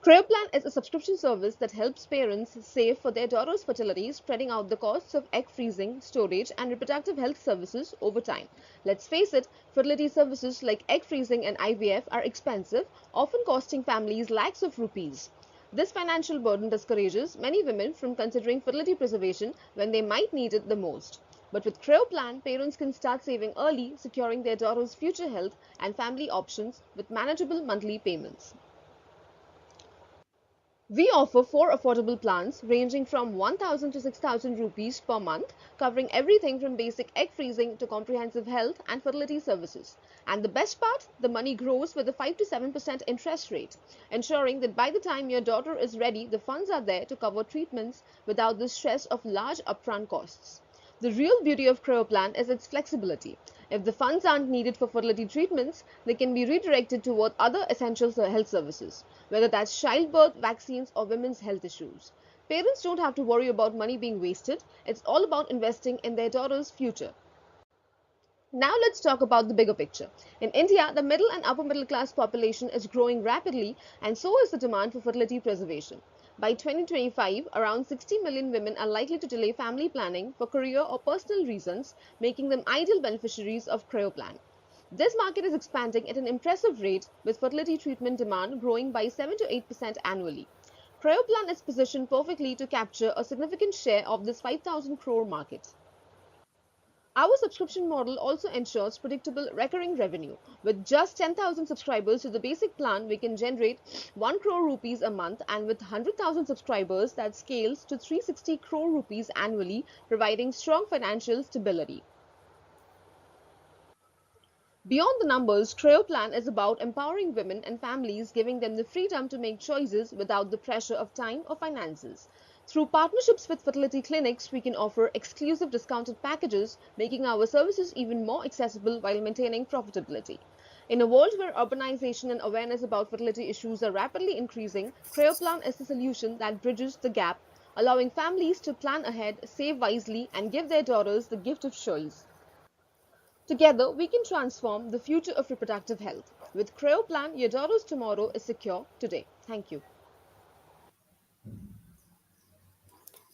Cryoplan is a subscription service that helps parents save for their daughter's fertility, spreading out the costs of egg freezing, storage, and reproductive health services over time. Let's face it, fertility services like egg freezing and IVF are expensive, often costing families lakhs of rupees. This financial burden discourages many women from considering fertility preservation when they might need it the most. But with Cryoplan, parents can start saving early, securing their daughter's future health and family options with manageable monthly payments. We offer 4 affordable plans ranging from 1,000 to 6,000 rupees per month, covering everything from basic egg freezing to comprehensive health and fertility services. And the best part, the money grows with a 5 to 7% interest rate, ensuring that by the time your daughter is ready, the funds are there to cover treatments without the stress of large upfront costs. The real beauty of Cryoplan is its flexibility. If the funds aren't needed for fertility treatments, they can be redirected toward other essential health services, whether that's childbirth, vaccines, or women's health issues. Parents don't have to worry about money being wasted. It's all about investing in their daughter's future. Now let's talk about the bigger picture. In India, the middle and upper middle class population is growing rapidly, and so is the demand for fertility preservation. By 2025, around 60 million women are likely to delay family planning for career or personal reasons, making them ideal beneficiaries of Cryoplan. This market is expanding at an impressive rate, with fertility treatment demand growing by 7 to 8% annually. Cryoplan is positioned perfectly to capture a significant share of this 5,000 crore market. Our subscription model also ensures predictable recurring revenue. With just 10,000 subscribers to the basic plan, we can generate 1 crore rupees a month, and with 100,000 subscribers, that scales to 360 crore rupees annually, providing strong financial stability. Beyond the numbers, Cryoplan is about empowering women and families, giving them the freedom to make choices without the pressure of time or finances. Through partnerships with fertility clinics, we can offer exclusive discounted packages, making our services even more accessible while maintaining profitability. In a world where urbanization and awareness about fertility issues are rapidly increasing, Cryoplan is the solution that bridges the gap, allowing families to plan ahead, save wisely, and give their daughters the gift of choice. Together, we can transform the future of reproductive health. With Cryoplan, your daughter's tomorrow is secure today. Thank you.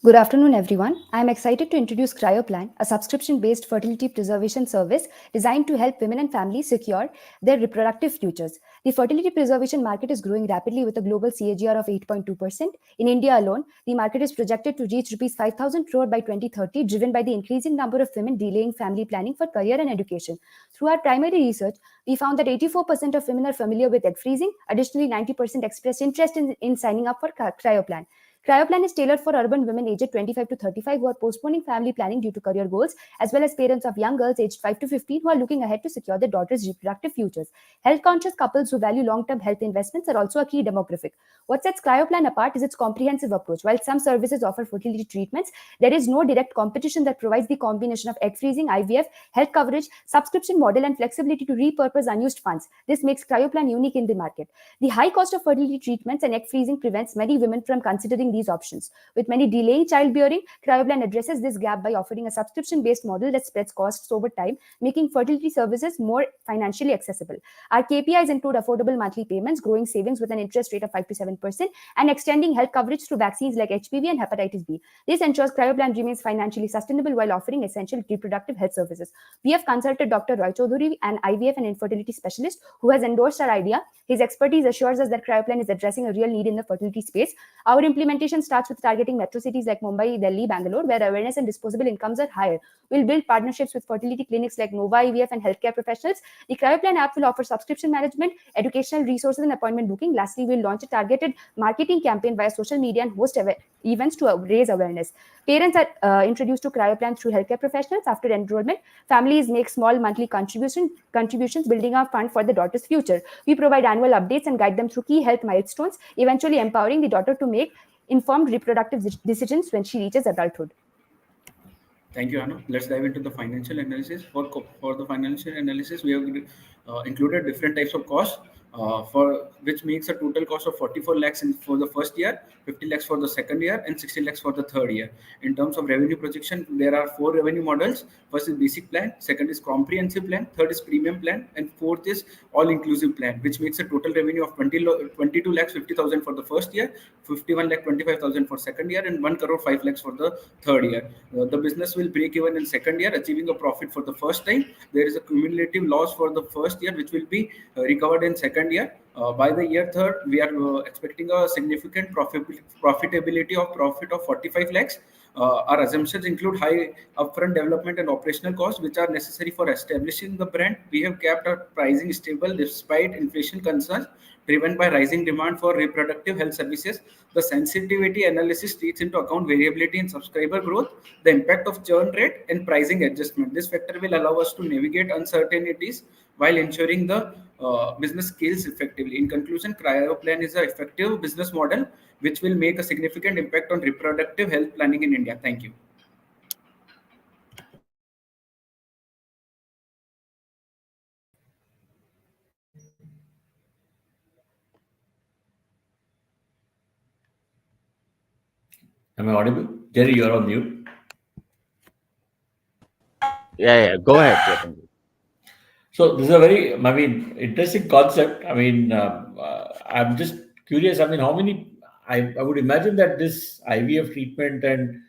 Good afternoon, everyone. I am excited to introduce Cryoplan, a subscription-based fertility preservation service designed to help women and families secure their reproductive futures. The fertility preservation market is growing rapidly with a global CAGR of 8.2%. In India alone, the market is projected to reach Rs 5,000 crore by 2030, driven by the increasing number of women delaying family planning for career and education. Through our primary research, we found that 84% of women are familiar with egg freezing. Additionally, 90% expressed interest in signing up for Cryoplan. Cryoplan is tailored for urban women aged 25 to 35 who are postponing family planning due to career goals, as well as parents of young girls aged 5 to 15 who are looking ahead to secure their daughters' reproductive futures. Health-conscious couples who value long-term health investments are also a key demographic. What sets Cryoplan apart is its comprehensive approach. While some services offer fertility treatments, there is no direct competition that provides the combination of egg freezing, IVF, health coverage, subscription model, and flexibility to repurpose unused funds. This makes Cryoplan unique in the market. The high cost of fertility treatments and egg freezing prevents many women from considering these options. With many delaying childbearing, Cryoplan addresses this gap by offering a subscription-based model that spreads costs over time, making fertility services more financially accessible. Our KPIs include affordable monthly payments, growing savings with an interest rate of 5 to 7%, and extending health coverage through vaccines like HPV and hepatitis B. This ensures Cryoplan remains financially sustainable while offering essential reproductive health services. We have consulted Dr. Roy Chaudhuri, an IVF and infertility specialist, who has endorsed our idea. His expertise assures us that Cryoplan is addressing a real need in the fertility space. Our implementation Implementation starts with targeting metro cities like Mumbai, Delhi, Bangalore, where awareness and disposable incomes are higher. We'll build partnerships with fertility clinics like Nova IVF and healthcare professionals. The CryoPlan app will offer subscription management, educational resources, and appointment booking. Lastly, we'll launch a targeted marketing campaign via social media and host events to raise awareness. Parents are introduced to CryoPlan through healthcare professionals after enrollment. Families make small monthly contributions, building a fund for the daughter's future. We provide annual updates and guide them through key health milestones, eventually empowering the daughter to make informed reproductive decisions when she reaches adulthood. Thank you, Anna. Let's dive into the financial analysis. For the financial analysis, we have included different types of costs, for which makes a total cost of 44 lakhs for the first year, 50 lakhs for the second year, and 60 lakhs for the third year. In terms of revenue projection, there are 4 revenue models. First is basic plan, second is comprehensive plan, third is premium plan, and fourth is all-inclusive plan, which makes a total revenue of 22 lakhs 50,000 for the first year, 51 lakh 25,000 for second year, and 1 crore 5 lakhs for the third year. The business will break even in second year, achieving a profit for the first time. There is a cumulative loss for the first year, which will be recovered in second year. By the year third, we are expecting a significant profitability of profit of 45 lakhs. Our assumptions include high upfront development and operational costs, which are necessary for establishing the brand. We have kept our pricing stable despite inflation concerns driven by rising demand for reproductive health services. The sensitivity analysis takes into account variability in subscriber growth, the impact of churn rate, and pricing adjustment. This factor will allow us to navigate uncertainties while ensuring the business scales effectively. In conclusion, CryoPlan is an effective business model which will make a significant impact on reproductive health planning in India. Thank you. Am I audible? Jerry, you're on mute. Yeah, go ahead. Ketan. So this is a very, interesting concept. I'm just curious. How many? I would imagine that this IVF treatment, and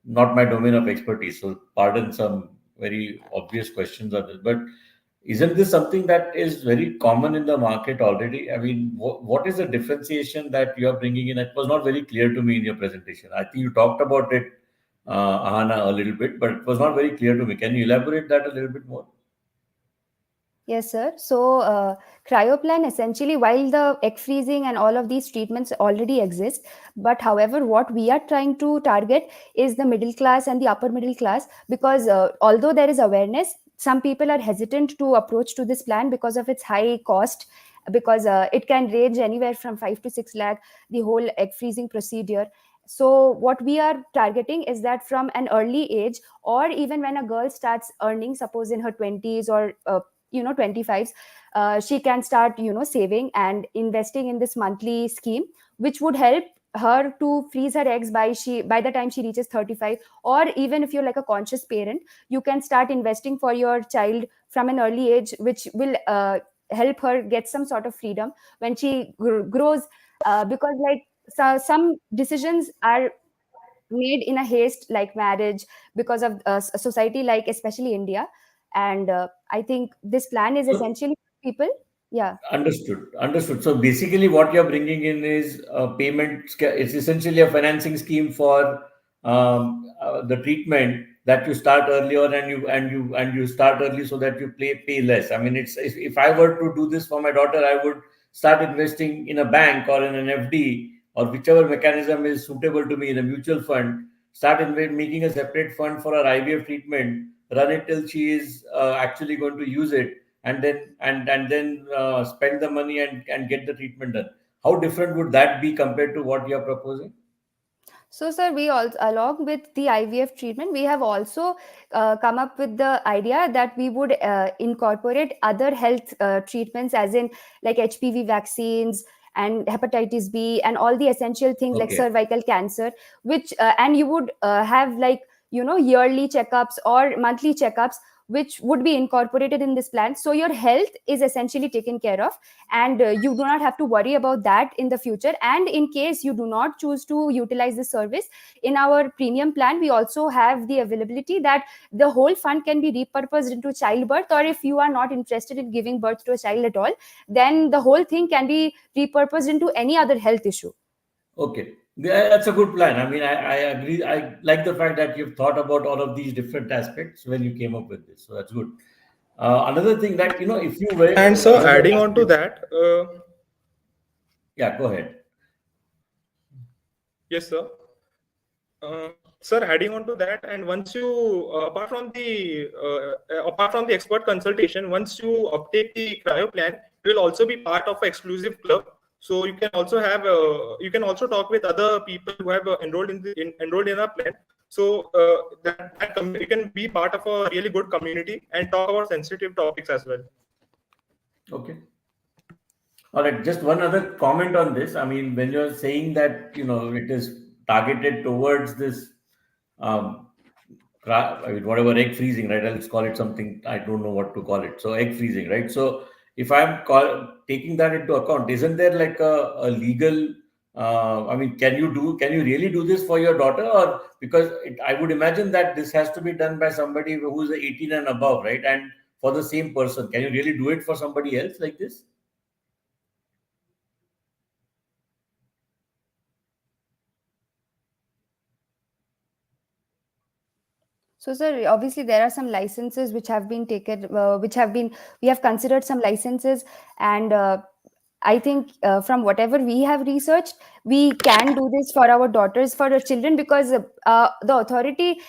not my domain of expertise, so pardon some very obvious questions on this, but isn't this something that is very common in the market already? What is the differentiation that you are bringing in? It was not very clear to me in your presentation. I think you talked about it, Ahana, a little bit, but it was not very clear to me. Can you elaborate that a little bit more? Yes, sir. So, CryoPlan essentially, while the egg freezing and all of these treatments already exist, but however, what we are trying to target is the middle class and the upper middle class, because although there is awareness, some people are hesitant to approach to this plan because of its high cost, because it can range anywhere from 5 to 6 lakh, the whole egg freezing procedure. So what we are targeting is that from an early age, or even when a girl starts earning, suppose in her 20s or 25s, she can start saving and investing in this monthly scheme, which would help her to freeze her eggs by the time she reaches 35. Or even if you're like a conscious parent, you can start investing for your child from an early age, which will help her get some sort of freedom when she grows, because some decisions are made in a haste, like marriage, because of a society like especially India. And I think this plan is So, essentially for people. Yeah. understood. Understood. So basically, what you're bringing in is a payment. It's essentially a financing scheme for the treatment that you start earlier, and you start early so that you pay less. It's if I were to do this for my daughter, I would start investing in a bank or in an FD or whichever mechanism is suitable to me in a mutual fund. Start making a separate fund for her IVF treatment. Run it till she is actually going to use it, and then spend the money and get the treatment done. How different would that be compared to what you are proposing? So, sir, we also, along with the IVF treatment, we have also come up with the idea that we would incorporate other health treatments, as in like HPV vaccines and hepatitis B and all the essential things like Okay. cervical cancer, which and you would have like yearly checkups or monthly checkups, which would be incorporated in this plan. So your health is essentially taken care of, and you do not have to worry about that in the future. And in case you do not choose to utilize the service, in our premium plan we also have the availability that the whole fund can be repurposed into childbirth, or if you are not interested in giving birth to a child at all, then the whole thing can be repurposed into any other health issue. Okay. Yeah, that's a good plan. I mean, I agree. I like the fact that you've thought about all of these different aspects when you came up with this. So that's good. Another thing that, if you were And so another adding on to aspect, that, yeah, go ahead. yes, sir. Sir, adding on to that, and once you, apart from the expert consultation, once you uptake the cryo plan, you will also be part of an exclusive club. So you can also talk with other people who have enrolled in a plan. So you can be part of a really good community and talk about sensitive topics as well. Okay. All right. Just one other comment on this. I mean, when you're saying that, it is targeted towards this, um, I mean, whatever egg freezing, right? Let's call it something. I don't know what to call it. So egg freezing, right? So if taking that into account, isn't there like a legal? I mean, Can you really do this for your daughter, or because I would imagine that this has to be done by somebody who's 18 and above, right? And for the same person, can you really do it for somebody else like this? So, sir, obviously there are some licenses which have been taken, we have considered some licenses, and I think from whatever we have researched, we can do this for our daughters, for our children, because the authority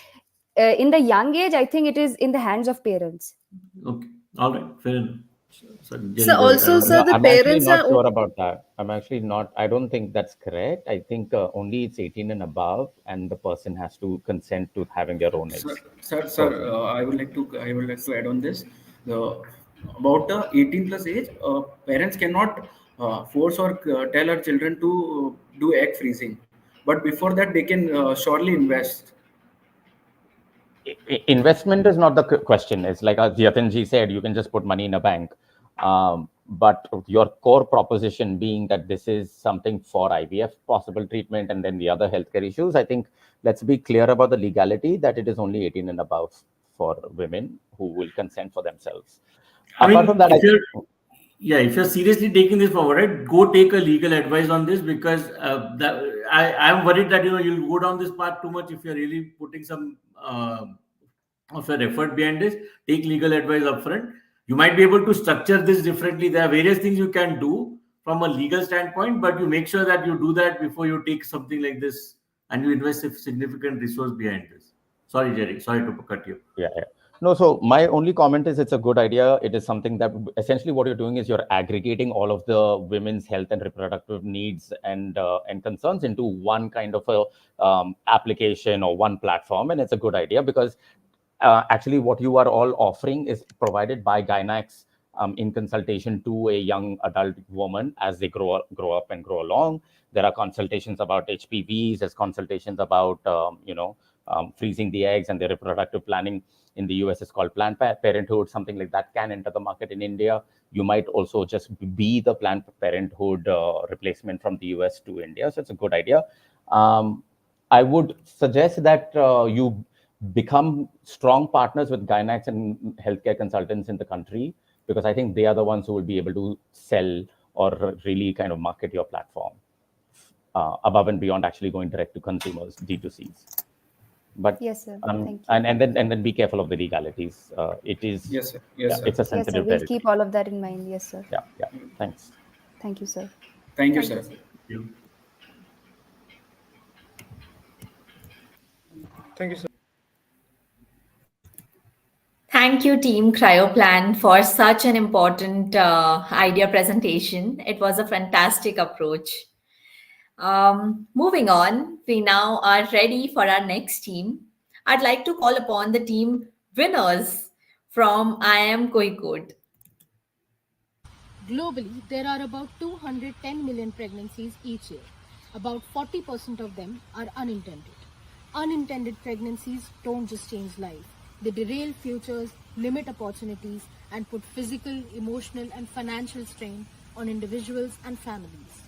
in the young age, I think it is in the hands of parents. Okay. All right. Fair enough. So, So Jerry, go ahead. I also, don't sir, know. the I'm actually parents not are sure about that. I'm actually not, I don't think that's correct. I think only it's 18 and above, and the person has to consent to having their own Sir, eggs sir, frozen. I would like to add on this. The about the 18 plus age, parents cannot force or tell our children to do egg freezing. But before that, they can surely invest. Investment is not the question. It's like as Yatinji said, you can just put money in a bank. But your core proposition being that this is something for IVF possible treatment and then the other healthcare issues, I think let's be clear about the legality that it is only 18 and above for women who will consent for themselves. I Apart from mean, that, I think if you're seriously taking this forward, right, go take a legal advice on this, because I'm worried that you'll go down this path too much if you're really putting some of your effort behind this. Take legal advice upfront. You might be able to structure this differently. There are various things you can do from a legal standpoint, but you make sure that you do that before you take something like this and you invest a significant resource behind this. Sorry, Jerry. Sorry to cut you. yeah, yeah. No, so my only comment is it's a good idea. It is something that essentially what you're doing is you're aggregating all of the women's health and reproductive needs and concerns into one kind of a application or one platform, and it's a good idea because actually what you are all offering is provided by Gynax in consultation to a young adult woman as they grow up and grow along. There are consultations about HPVs, there's consultations about freezing the eggs, and the reproductive planning in the US is called Planned Parenthood. Something like that can enter the market in India. You might also just be the Planned Parenthood replacement from the US to India. So it's a good idea. I would suggest that you become strong partners with Gynax and healthcare consultants in the country, because I think they are the ones who will be able to sell or really kind of market your platform above and beyond actually going direct to consumers, D2Cs. But Yes, sir. Thank you. and then be careful of the legalities. It is Yes, sir. Yes, sir. it's a Yes, sir. sensitive We'll keep territory. all of that in mind. Yes, sir. Yeah, yeah. Thanks. Thank you, sir. Thank you, Thank you, sir. sir. You. Thank you, sir. Thank you, Team Cryoplan, for such an important idea presentation. It was a fantastic approach. Moving on, we now are ready for our next team. I'd like to call upon the team winners from I Am Koikod. Globally, there are about 210 million pregnancies each year. About 40% of them are unintended. Unintended pregnancies don't just change life, they derail futures, limit opportunities, and put physical, emotional, and financial strain on individuals and families.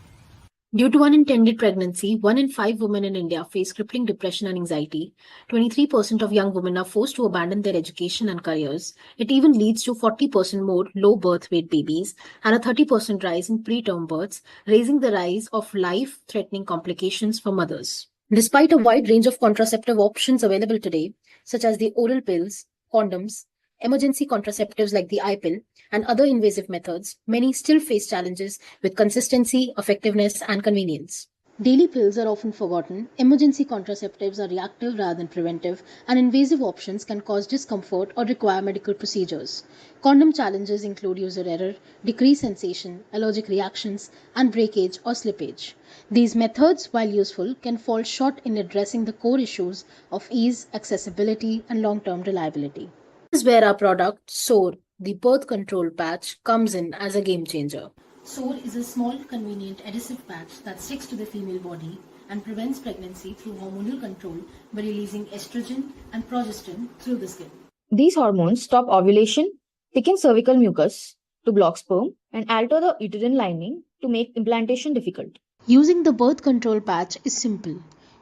Due to unintended pregnancy, 1 in 5 women in India face crippling depression and anxiety. 23% of young women are forced to abandon their education and careers. It even leads to 40% more low birth weight babies and a 30% rise in preterm births, raising the rise of life threatening complications for mothers. Despite a wide range of contraceptive options available today, such as the oral pills, condoms, emergency contraceptives like the iPill, and other invasive methods, many still face challenges with consistency, effectiveness, and convenience. Daily pills are often forgotten, emergency contraceptives are reactive rather than preventive, and invasive options can cause discomfort or require medical procedures. Condom challenges include user error, decreased sensation, allergic reactions, and breakage or slippage. These methods, while useful, can fall short in addressing the core issues of ease, accessibility, and long term reliability. This is where our product, SOAR, the birth control patch, comes in as a game changer. SOAR is a small, convenient adhesive patch that sticks to the female body and prevents pregnancy through hormonal control by releasing estrogen and progesterone through the skin. These hormones stop ovulation, thicken cervical mucus to block sperm, and alter the uterine lining to make implantation difficult. Using the birth control patch is simple.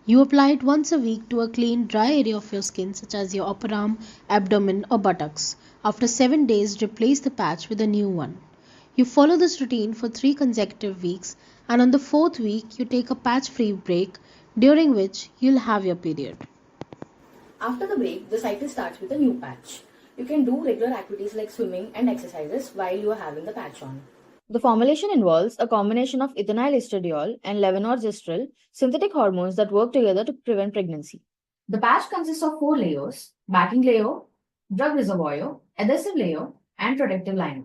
You apply it once a week to a clean, dry area of your skin, such as your upper arm, abdomen, or buttocks. After 7 days, replace the patch with a new one. You follow this routine for 3 consecutive weeks, and on the 4th week, you take a patch free break, during which you'll have your period. After the break, the cycle starts with a new patch. You can do regular activities like swimming and exercises while you are having the patch on. The formulation involves a combination of ethinyl estradiol and levonorgestrel, synthetic hormones that work together to prevent pregnancy. The patch consists of 4 layers: backing layer, drug reservoir, adhesive layer, and protective liner.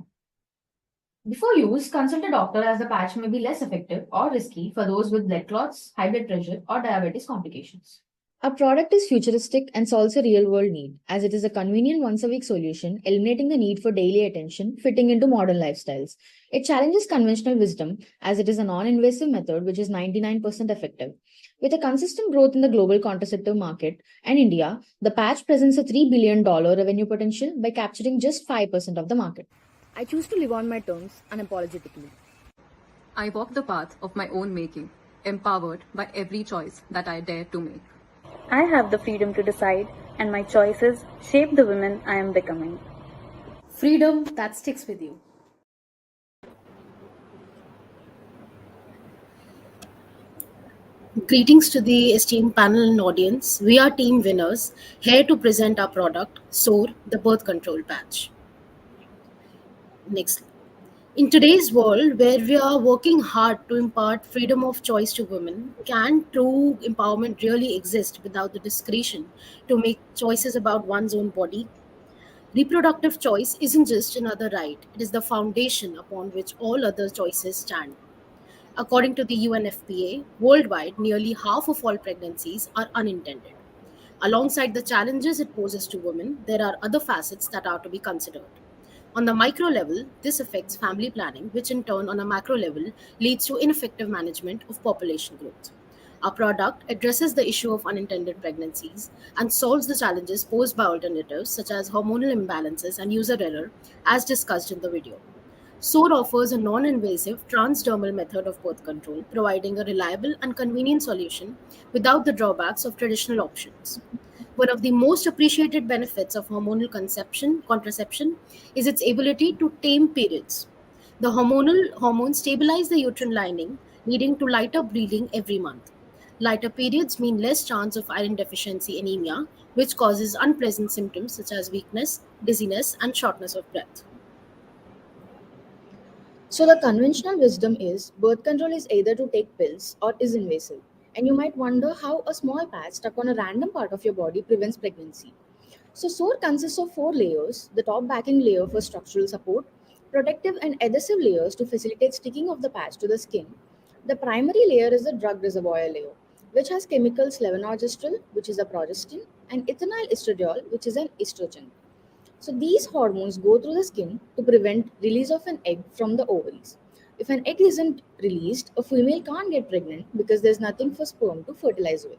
Before use, consult a doctor as the patch may be less effective or risky for those with blood clots, high blood pressure, or diabetes complications. Our product is futuristic and solves a real world need, as it is a convenient once a week solution, eliminating the need for daily attention, fitting into modern lifestyles. It challenges conventional wisdom, as it is a non invasive method which is 99% effective. With a consistent growth in the global contraceptive market and India, the patch presents a $3 billion revenue potential by capturing just 5% of the market. I choose to live on my terms unapologetically. I walk the path of my own making, empowered by every choice that I dare to make. I have the freedom to decide, and my choices shape the woman I am becoming. Freedom that sticks with you. Greetings to the esteemed panel and audience. We are team winners, here to present our product, SOAR, the birth control patch. Next. In today's world, where we are working hard to impart freedom of choice to women, can true empowerment really exist without the discretion to make choices about one's own body? Reproductive choice isn't just another right, it is the foundation upon which all other choices stand. According to the UNFPA, worldwide, nearly half of all pregnancies are unintended. Alongside the challenges it poses to women, there are other facets that are to be considered. On the micro level, this affects family planning, which in turn, on a macro level, leads to ineffective management of population growth. Our product addresses the issue of unintended pregnancies and solves the challenges posed by alternatives such as hormonal imbalances and user error, as discussed in the video. SOAR offers a non invasive transdermal method of birth control, providing a reliable and convenient solution without the drawbacks of traditional options. One of the most appreciated benefits of hormonal contraception is its ability to tame periods. The hormonal hormones stabilize the uterine lining, leading to lighter bleeding every month. Lighter periods mean less chance of iron deficiency anemia, which causes unpleasant symptoms such as weakness, dizziness, and shortness of breath. So, the conventional wisdom is birth control is either to take pills or is invasive. And you might wonder how a small patch stuck on a random part of your body prevents pregnancy. So, SOAR consists of 4 layers: the top backing layer for structural support, protective and adhesive layers to facilitate sticking of the patch to the skin. The primary layer is the drug reservoir layer, which has chemicals levonorgestrel, which is a progestin, and ethinyl estradiol, which is an estrogen. So these hormones go through the skin to prevent release of an egg from the ovaries. If an egg isn't released, a female can't get pregnant because there's nothing for sperm to fertilize with.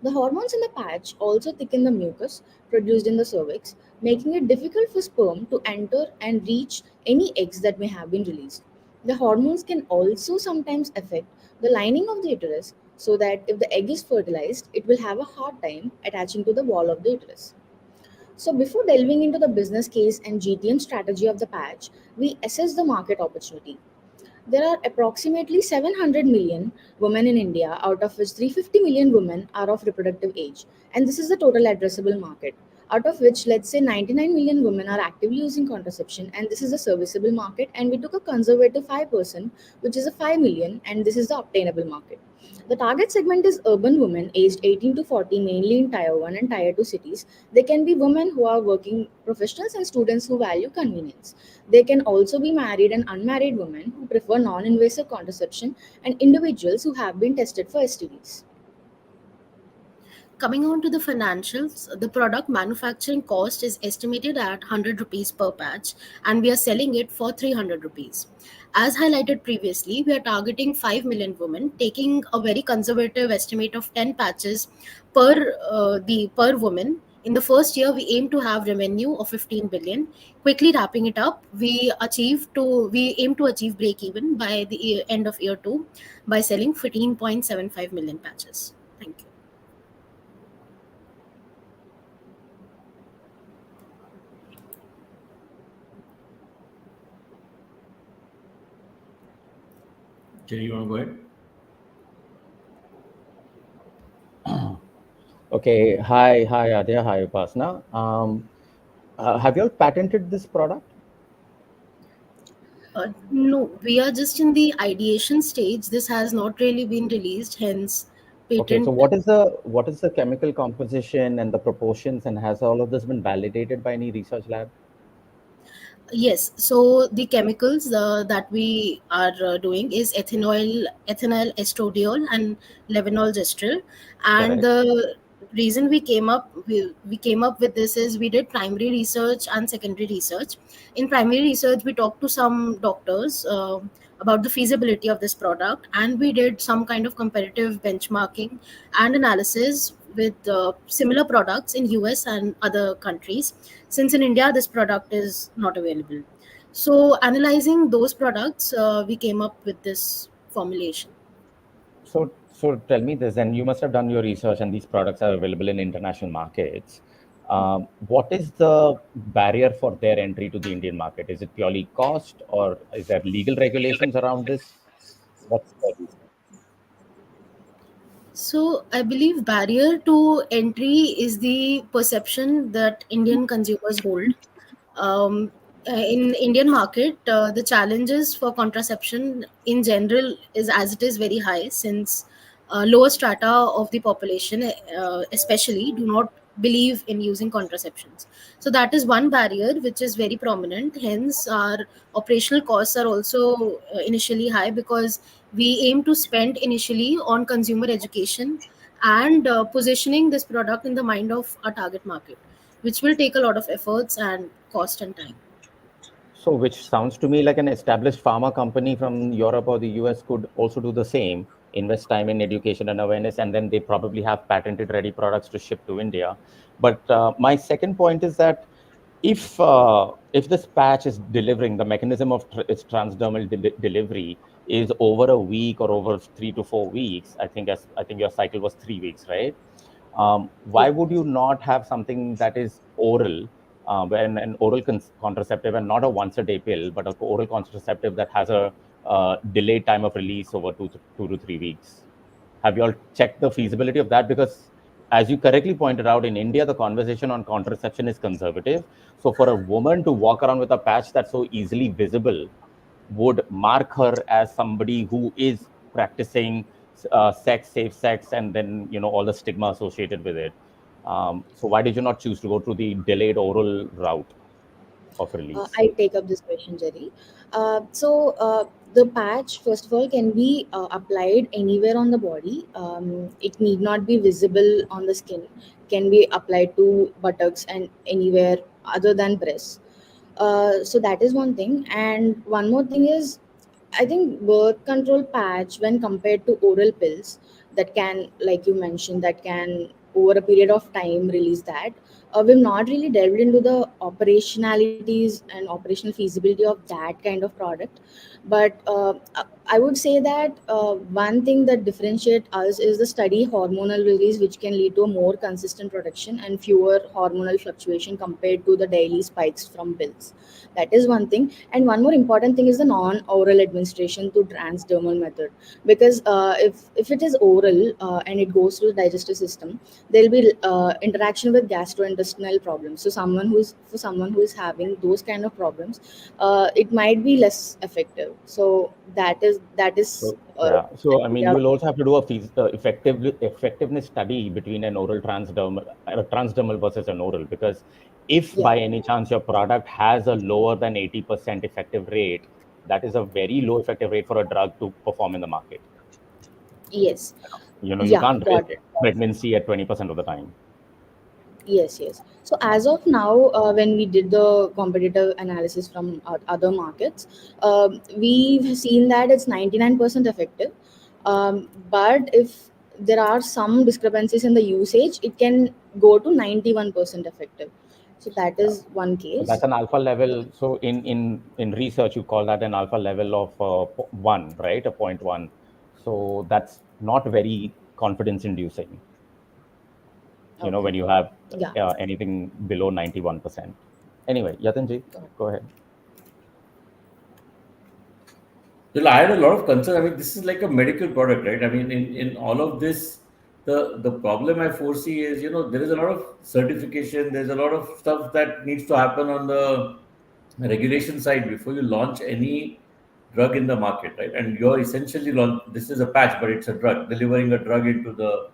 The hormones in the patch also thicken the mucus produced in the cervix, making it difficult for sperm to enter and reach any eggs that may have been released. The hormones can also sometimes affect the lining of the uterus, so that if the egg is fertilized, it will have a hard time attaching to the wall of the uterus. So, before delving into the business case and GTM strategy of the patch, we assess the market opportunity. There are approximately 700 million women in India, out of which 350 million women are of reproductive age. And this is the total addressable market, out of which, let's say, 99 million women are actively using contraception, and this is a serviceable market. And we took a conservative 5%, which is a 5 million, and this is the obtainable market. The target segment is urban women aged 18 to 40, mainly in Tier 1 and Tier 2 cities. They can be women who are working professionals and students who value convenience. They can also be married and unmarried women who prefer non invasive contraception and individuals who have been tested for STDs. Coming on to the financials, the product manufacturing cost is estimated at 100 rupees per patch, and we are selling it for 300 rupees. As highlighted previously, we are targeting 5 million women, taking a very conservative estimate of 10 patches per woman. In the first year, we aim to have revenue of 15 billion. Quickly wrapping it up, we aim to achieve break even by the end of year 2 by selling 15.75 million patches. Thank you. Jerry, you want to go ahead? Okay. Hi, Adya. Hi, Upasna. Have you all patented this product? No, we are just in the ideation stage. This has not really been released, hence Okay, so patent. what is the chemical composition and the proportions, and has all of this been validated by any research lab? Yes, so the chemicals that we are doing is ethanol estradiol, and levonorgestrel gestrel. And Correct. the reason we came up with this is we did primary research and secondary research. In primary research, we talked to some doctors about the feasibility of this product, and we did some kind of comparative benchmarking and analysis with similar products in US and other countries, since in India this product is not available. So analyzing those products, we came up with this formulation. So tell me this, and you must have done your research, and these products are available in international markets. What is the barrier for their entry to the Indian market? Is it purely cost, or is there legal regulations around this? What's the reason? So I believe barrier to entry is the perception that Indian consumers hold. In Indian market, the challenges for contraception in general is as it is very high, since lower strata of the population, especially, do not believe in using contraceptions. So that is one barrier which is very prominent. Hence, our operational costs are also initially high, because we aim to spend initially on consumer education and positioning this product in the mind of our target market, which will take a lot of efforts and cost and time. So, which sounds to me like an established pharma company from Europe or the US could also do the same, invest time in education and awareness, and then they probably have patented ready products to ship to India. But my second point is that if this patch is delivering, the mechanism of its transdermal delivery is over a week or over 3 to 4 weeks, I think your cycle was 3 weeks, right? Why would you not have something that is oral, when an oral contraceptive, and not a once a day pill, but an oral contraceptive that has a delayed time of release over 2 to 3 weeks? Have you all checked the feasibility of that? Because as you correctly pointed out, in India, the conversation on contraception is conservative. So for a woman to walk around with a patch that's so easily visible would mark her as somebody who is practicing sex, safe sex, and then all the stigma associated with it. So why did you not choose to go through the delayed oral route of release? I take up this question, Jerry. The patch, first of all, can be applied anywhere on the body. It need not be visible on the skin. Can be applied to buttocks and anywhere other than breasts. So that is one thing. And one more thing is, I think birth control patch, when compared to oral pills, that can, like you mentioned, that can over a period of time release that. We've not really delved into the operationalities and operational feasibility of that kind of product. But I would say that one thing that differentiates us is the steady hormonal release, which can lead to a more consistent production and fewer hormonal fluctuation compared to the daily spikes from pills. That is one thing. And one more important thing is the non-oral administration through transdermal method. Because if it is oral and it goes through the digestive system, there'll be interaction with gastrointestinal problems. So someone who is having those kind of problems, it might be less effective. So that is So yeah, so I mean, yeah. you will also have to do a effectiveness study between an oral transdermal versus an oral, because if Yeah. by any chance your product has a lower than 80% effective rate, that is a very low effective rate for a drug to perform in the market. Yes. You know, you Yeah, can't got risk it. pregnancy at 20% of the time. Yes, yes. So as of now, when we did the competitive analysis from other markets, we've seen that it's 99% effective. But if there are some discrepancies in the usage, it can go to 91% effective. So that Yeah. is one So that's case. an alpha level. So in research, you call that an alpha level of 1, right? A 0.1. So that's not very confidence inducing, you know, Okay. when you have Yeah. anything below 91%. Anyway, Yatinji, go ahead. Well, I had a lot of concern. I mean, this is like a medical product, right? I mean, in all of this, the problem I foresee is, there is a lot of certification, there's a lot of stuff that needs to happen on the regulation side before you launch any drug in the market, right? And you're essentially this is a patch, but it's a drug, delivering a drug into the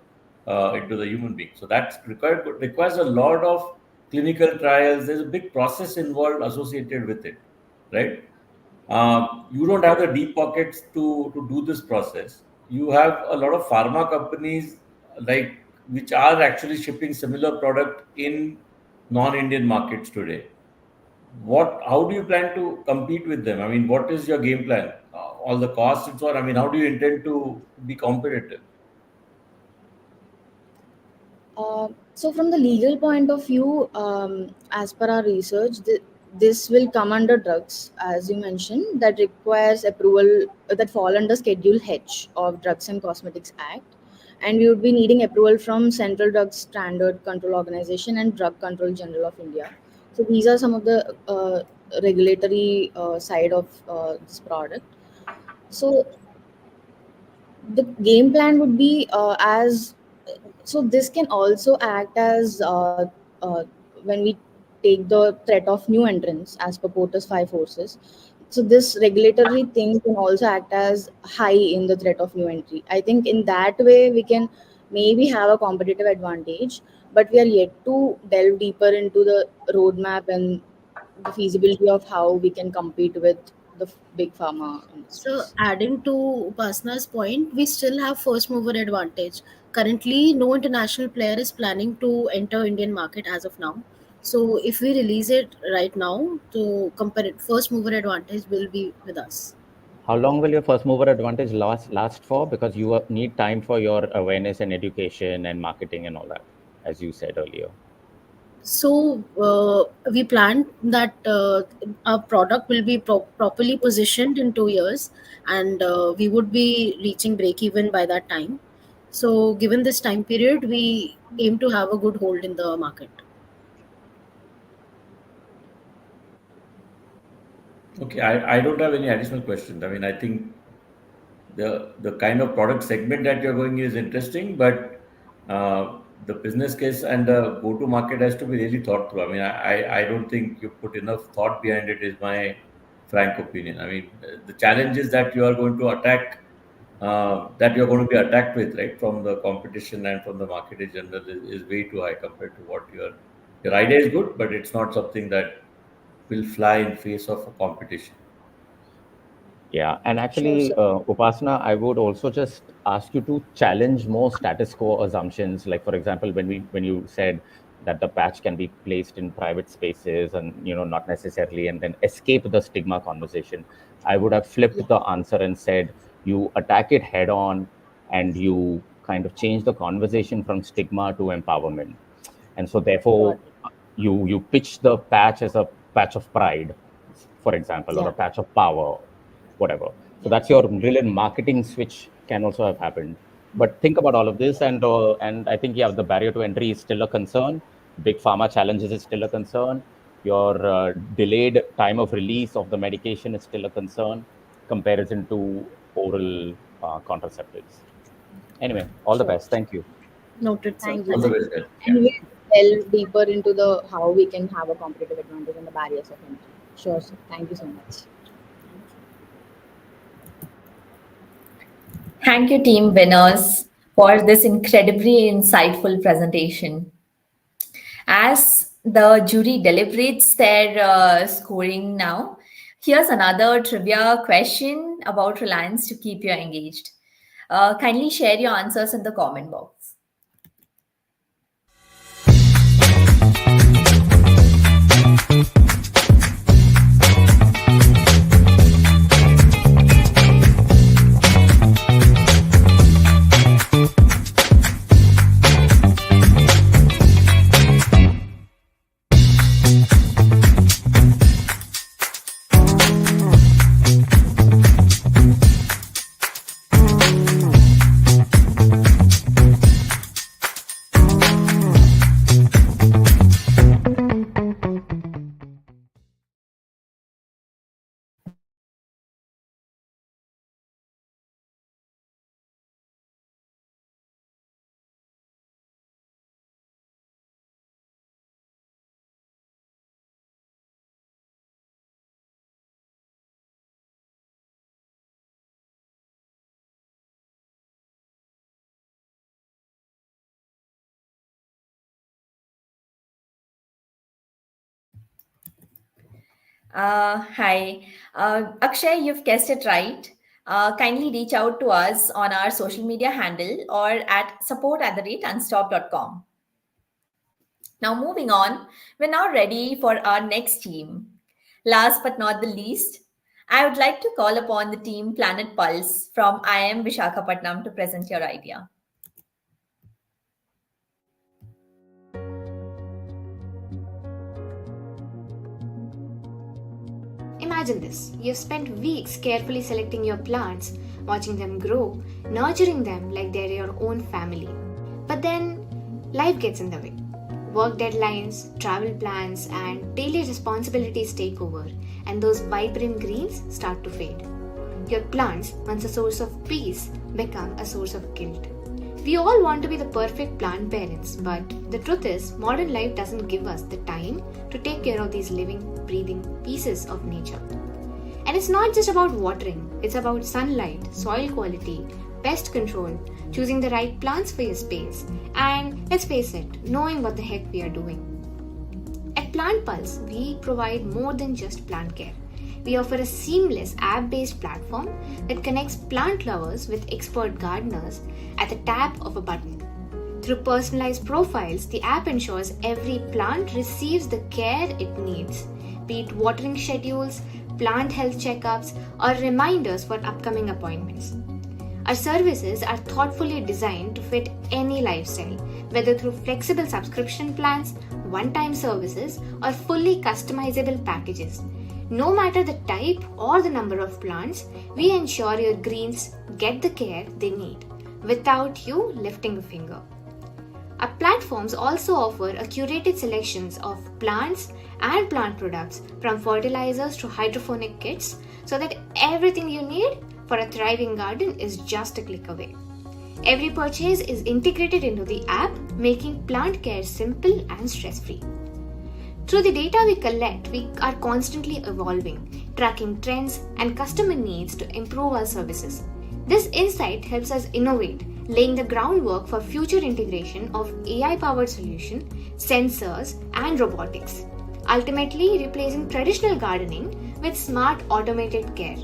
human being. So that's requires a lot of clinical trials. There's a big process involved associated with it, right? You don't have the deep pockets to do this process. You have a lot of pharma companies like which are actually shipping similar product in non-Indian markets today. How do you plan to compete with them? I mean, what is your game plan? All the costs and so on. I mean, how do you intend to be competitive? So, from the legal point of view, as per our research, this will come under drugs, as you mentioned, that requires approval that fall under Schedule H of Drugs and Cosmetics Act, and we would be needing approval from Central Drug Standard Control Organization and Drug Control General of India. So, these are some of the regulatory side of this product. So, the game plan would be as so this can also act as when we take the threat of new entrants as per Porter's five forces. So this regulatory thing can also act as high in the threat of new entry. I think in that way we can maybe have a competitive advantage, but we are yet to delve deeper into the roadmap and the feasibility of how we can compete with the big pharma So, industries. adding to Upasana's point, we still have first mover advantage. Currently, no international player is planning to enter Indian market as of now. So, if we release it right now, to compare it, first mover advantage will be with us. How long will your first mover advantage last for? Because you need time for your awareness and education and marketing and all that, as you said earlier. So we plan that our product will be properly positioned in 2 years, and we would be reaching break even by that time. So given this time period, we aim to have a good hold in the market. Okay, I don't have any additional questions. I mean, I think the kind of product segment that you're going is interesting, but the business case and the go to market has to be really thought through. I mean, I don't think you put enough thought behind it, is my frank opinion. I mean, the challenges that you are going to attack, that you're going to be attacked with, right, from the competition and from the market in general is way too high compared to what your idea is good, but it's not something that will fly in face of a competition. Yeah, and Sure, actually, sir. Upasana, I would also just ask you to challenge more status quo assumptions. Like, for example, when you said that the patch can be placed in private spaces and not necessarily, and then escape the stigma conversation, I would have flipped Yeah. the answer and said you attack it head on and you kind of change the conversation from stigma to empowerment. And so therefore, you pitch the patch as a patch of pride, for example, or a patch of power, whatever. So that's your brilliant marketing switch can also have happened. But think about all of this, and I think the barrier to entry is still a concern. Big pharma challenges is still a concern. Your delayed time of release of the medication is still a concern, comparison to oral contraceptives. Anyway, all the best. Thank you. Noted, sir. Thank All you. the best, guys. And we'll delve deeper into the how we can have a competitive advantage and the barriers of entry. Sure, sir. Thank you so much. Thank you, team winners, for this incredibly insightful presentation. As the jury deliberates their scoring now, here's another trivia question about Reliance to keep you engaged. Kindly share your answers in the comment box. Hi. Akshay, you've guessed it right. Kindly reach out to us on our social media handle or at support@unstop.com. Now, moving on, we're now ready for our next team. Last but not the least, I would like to call upon the team Planet Pulse from IIM Vishakhapatnam to present your idea. Imagine this. You've spent weeks carefully selecting your plants, watching them grow, nurturing them like they're your own family. But then, life gets in the way. Work deadlines, travel plans, and daily responsibilities take over, and those vibrant greens start to fade. Your plants, once a source of peace, become a source of guilt. We all want to be the perfect plant parents, but the truth is, modern life doesn't give us the time to take care of these living, breathing pieces of nature. And it's not just about watering, it's about sunlight, soil quality, pest control, choosing the right plants for your space, and let's face it, knowing what the heck we are doing. At Plant Pulse, we provide more than just plant care. We offer a seamless app-based platform that connects plant lovers with expert gardeners at the tap of a button. Through personalized profiles, the app ensures every plant receives the care it needs, be it watering schedules, plant health checkups, or reminders for upcoming appointments. Our services are thoughtfully designed to fit any lifestyle, whether through flexible subscription plans, one-time services, or fully customizable packages. No matter the type or the number of plants, we ensure your greens get the care they need without you lifting a finger. Our platforms also offer a curated selections of plants and plant products from fertilizers to hydroponic kits so that everything you need for a thriving garden is just a click away. Every purchase is integrated into the app, making plant care simple and stress-free. Through the data we collect, we are constantly evolving, tracking trends and customer needs to improve our services. This insight helps us innovate, laying the groundwork for future integration of AI-powered solutions, sensors, and robotics, ultimately replacing traditional gardening with smart automated care.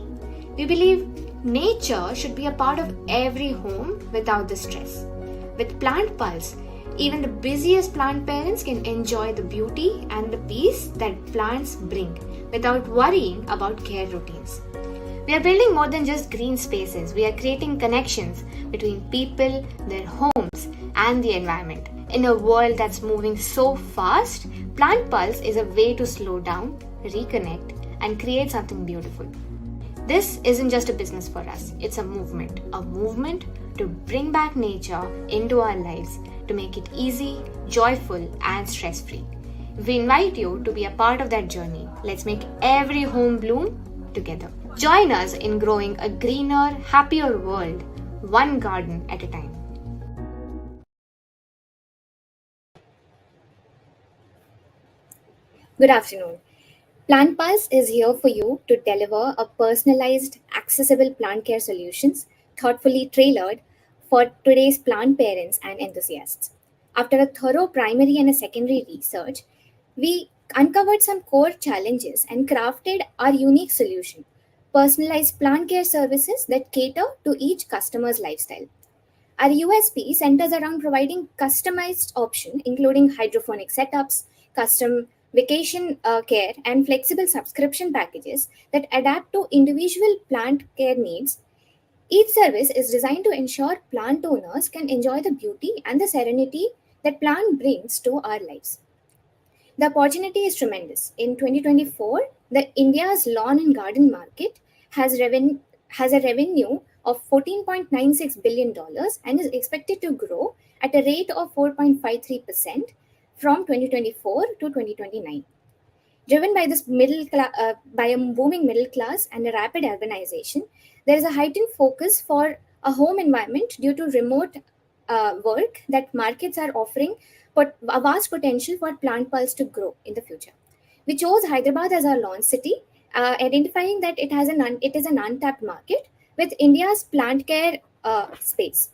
We believe nature should be a part of every home without the stress. With Plant Pulse, even the busiest plant parents can enjoy the beauty and the peace that plants bring without worrying about care routines. We are building more than just green spaces, we are creating connections between people, their homes, and the environment. In a world that's moving so fast, Plant Pulse is a way to slow down, reconnect, and create something beautiful. This isn't just a business for us, it's a movement to bring back nature into our lives, to make it easy, joyful, and stress free. We invite you to be a part of that journey. Let's make every home bloom together. Join us in growing a greener, happier world, one garden at a time. Good afternoon. Plant Pulse is here for you to deliver a personalized, accessible plant care solutions thoughtfully tailored for today's plant parents and enthusiasts. After a thorough primary and a secondary research, we uncovered some core challenges and crafted our unique solution: personalized plant care services that cater to each customer's lifestyle. Our USP centers around providing customized option, including hydroponic setups, custom vacation care, and flexible subscription packages that adapt to individual plant care needs. Each service is designed to ensure plant owners can enjoy the beauty and the serenity that plant brings to our lives. The opportunity is tremendous. In 2024, the India's lawn and garden market has a revenue of $14.96 billion dollars and is expected to grow at a rate of 4.53% from 2024 to 2029. Driven by by a booming middle class and a rapid urbanization, there is a heightened focus for a home environment due to remote work that markets are offering, but a vast potential for Plant Pulse to grow in the future. We chose Hyderabad as our launch city, identifying that it is an untapped market with India's plant care space.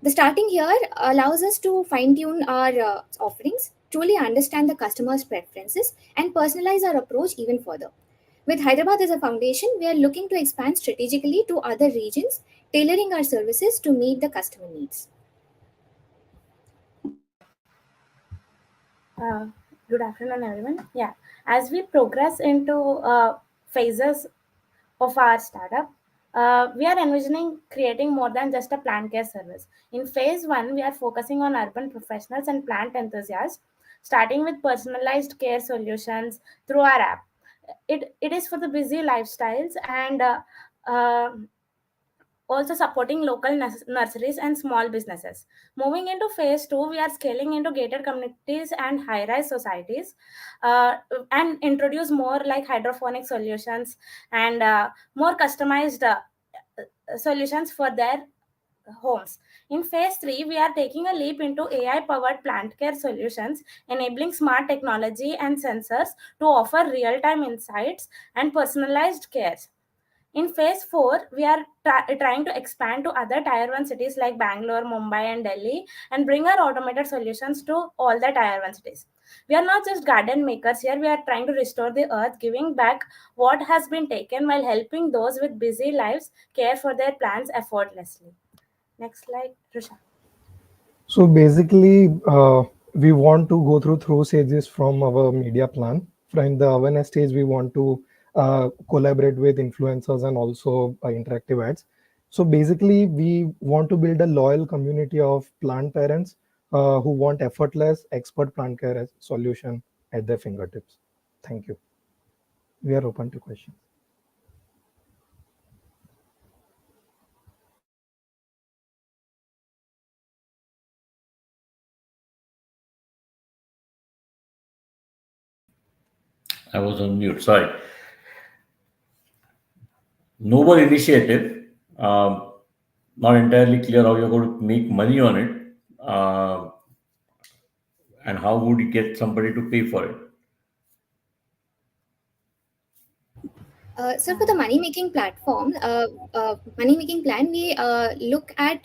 The starting here allows us to fine tune our offerings, truly understand the customer's preferences, and personalize our approach even further. With Hyderabad as a foundation, we are looking to expand strategically to other regions, tailoring our services to meet the customer needs. Uh, Good afternoon, everyone. Yeah, as we progress into phases of our startup, we are envisioning creating more than just a plant care service. In phase one, we are focusing on urban professionals and plant enthusiasts, starting with personalized care solutions through our app. It is for the busy lifestyles and uh, also supporting local nurseries and small businesses. Moving into phase two, we are scaling into gated communities and high rise societies, uh, and introduce more like hydroponic solutions and more customized solutions for their homes. In phase 3, we are taking a leap into AI powered plant care solutions, enabling smart technology and sensors to offer real time insights and personalized care. In phase 4, we are trying to expand to other tier 1 cities like Bangalore, Mumbai, and Delhi and bring our automated solutions to all the tier 1 cities. We are not just garden makers here, we are trying to restore the earth, giving back what has been taken while helping those with busy lives care for their plants effortlessly. Next slide, Risha. So basically, we want to go through stages from our media plan. From the awareness stage, we want to collaborate with influencers and also interactive ads. So basically, we want to build a loyal community of plant parents who want effortless, expert plant care solution at their fingertips. Thank you. We are open to questions. I was on mute. Sorry. Noble initiative. Not entirely clear how you're going to make money on it, and how would you get somebody to pay for it. So for the money making platform, money making plan, we look at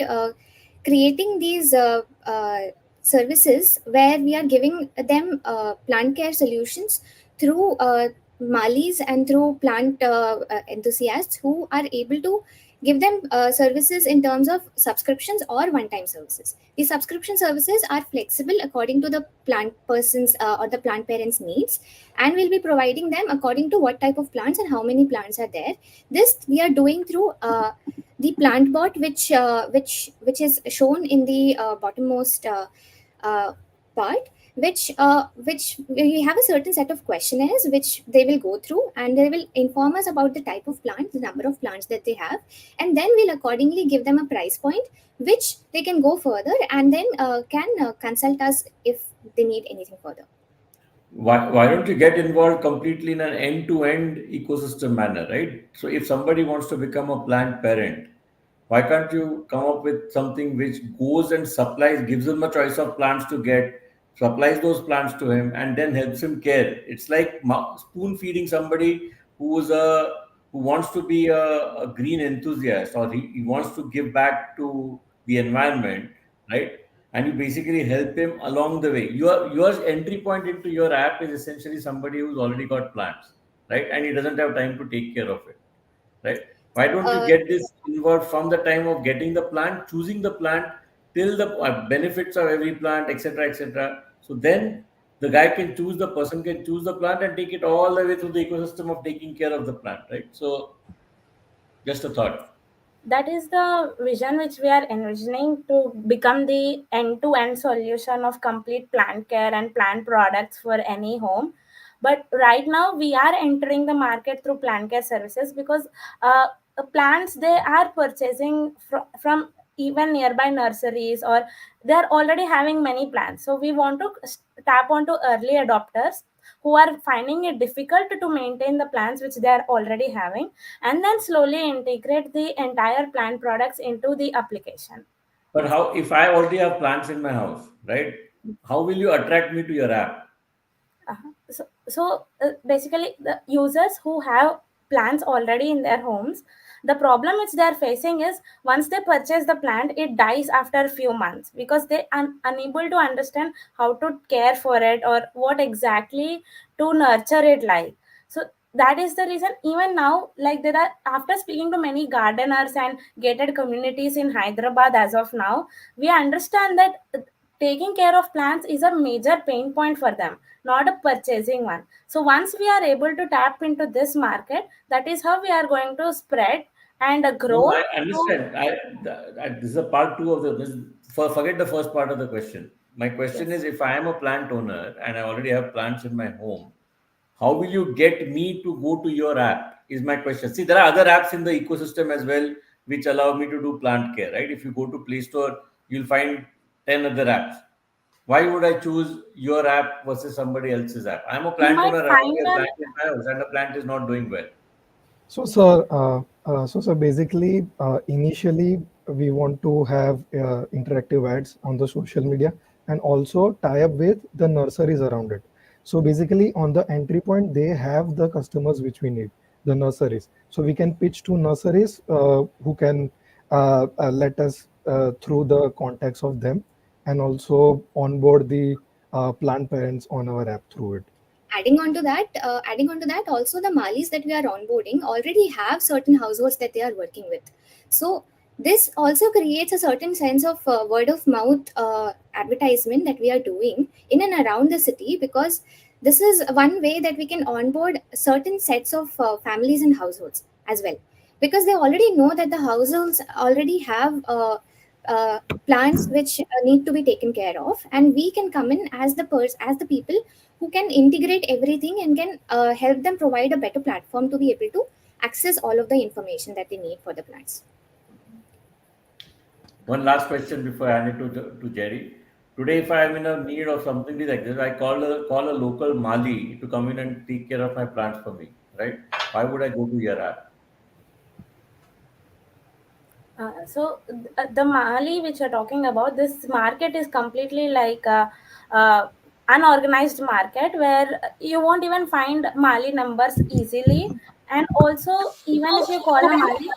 creating these services where we are giving them plant care solutions through malis and through plant enthusiasts who are able to give them services in terms of subscriptions or one time services. The subscription services are flexible according to the plant person's or the plant parent's needs, and we'll be providing them according to what type of plants and how many plants are there. This we are doing through the plant bot, which is shown in the bottommost uh, part, which we have a certain set of questionnaires which they will go through, and they will inform us about the type of plant, the number of plants that they have, and then we'll accordingly give them a price point which they can go further, and then can consult us if they need anything further. Why don't you get involved completely in an end-to-end ecosystem manner, right? So if somebody wants to become a plant parent, why can't you come up with something which goes and supplies, gives him a choice of plants to get, supplies those plants to him, and then helps him care? It's like spoon feeding somebody who wants to be a green enthusiast, or he wants to give back to the environment, right? And you basically help him along the way. Your entry point into your app is essentially somebody who's already got plants, right? And he doesn't have time to take care of it, right? Why don't you uh, get this involved from the time of getting the plant, choosing the plant, till the benefits of every plant, etc., etc. So then the guy can choose, the person can choose the plant and take it all the way through the ecosystem of taking care of the plant, right? So just a thought. That is the vision which we are envisioning to become the end-to-end solution of complete plant care and plant products for any home. But right now we are entering the market through plant care services because uh, plants they are purchasing from even nearby nurseries, or they are already having many plants. So we want to tap onto early adopters who are finding it difficult to maintain the plants which they are already having, and then slowly integrate the entire plant products into the application. But how, if I already have plants in my house, right? How will you attract me to your app? So basically, the users who have plants already in their homes, the problem which they are facing is once they purchase the plant, it dies after a few months because they are unable to understand how to care for it or what exactly to nurture it like. So that is the reason even now, like there are, after speaking to many gardeners and gated communities in Hyderabad as of now, we understand that taking care of plants is a major pain point for them, not a purchasing one. So once we are able to tap into this market, that is how we are going to spread and No, grow I to. understand. This is a part two of the. Forget the first part of the question. My question Yes. is, if I am a plant owner and I already have plants in my home, how will you get me to go to your app? Is my question. See, there are other apps in the ecosystem as well which allow me to do plant care, right? If you go to Play Store, you'll find 10 other apps. Why would I choose your app versus somebody else's app? I'm a You plant might owner. I find already have an plant in my house, and the plant is not doing well. So basically, initially we want to have interactive ads on the social media and also tie up with the nurseries around it. So basically, on the entry point, they have the customers which we need, the nurseries. So we can pitch to nurseries who can let us through the contacts of them, and also onboard the plant parents on our app through it. Adding on to that, also the malis that we are onboarding already have certain households that they are working with. So this also creates a certain sense of word of mouth advertisement that we are doing in and around the city, because this is one way that we can onboard certain sets of families and households as well, because they already know that the households already have uh, plants which need to be taken care of, and we can come in as as the people who can integrate everything and can help them provide a better platform to be able to access all of the information that they need for the plants. One last question before I hand it to Jerry. Today, if I am in a need of something like this, I call a local Mali to come in and take care of my plants for me, right? Why would I go to your app? The Mali which you're talking about, this market is completely like a unorganized market where you won't even find Mali numbers easily, and also even if you call a Mali,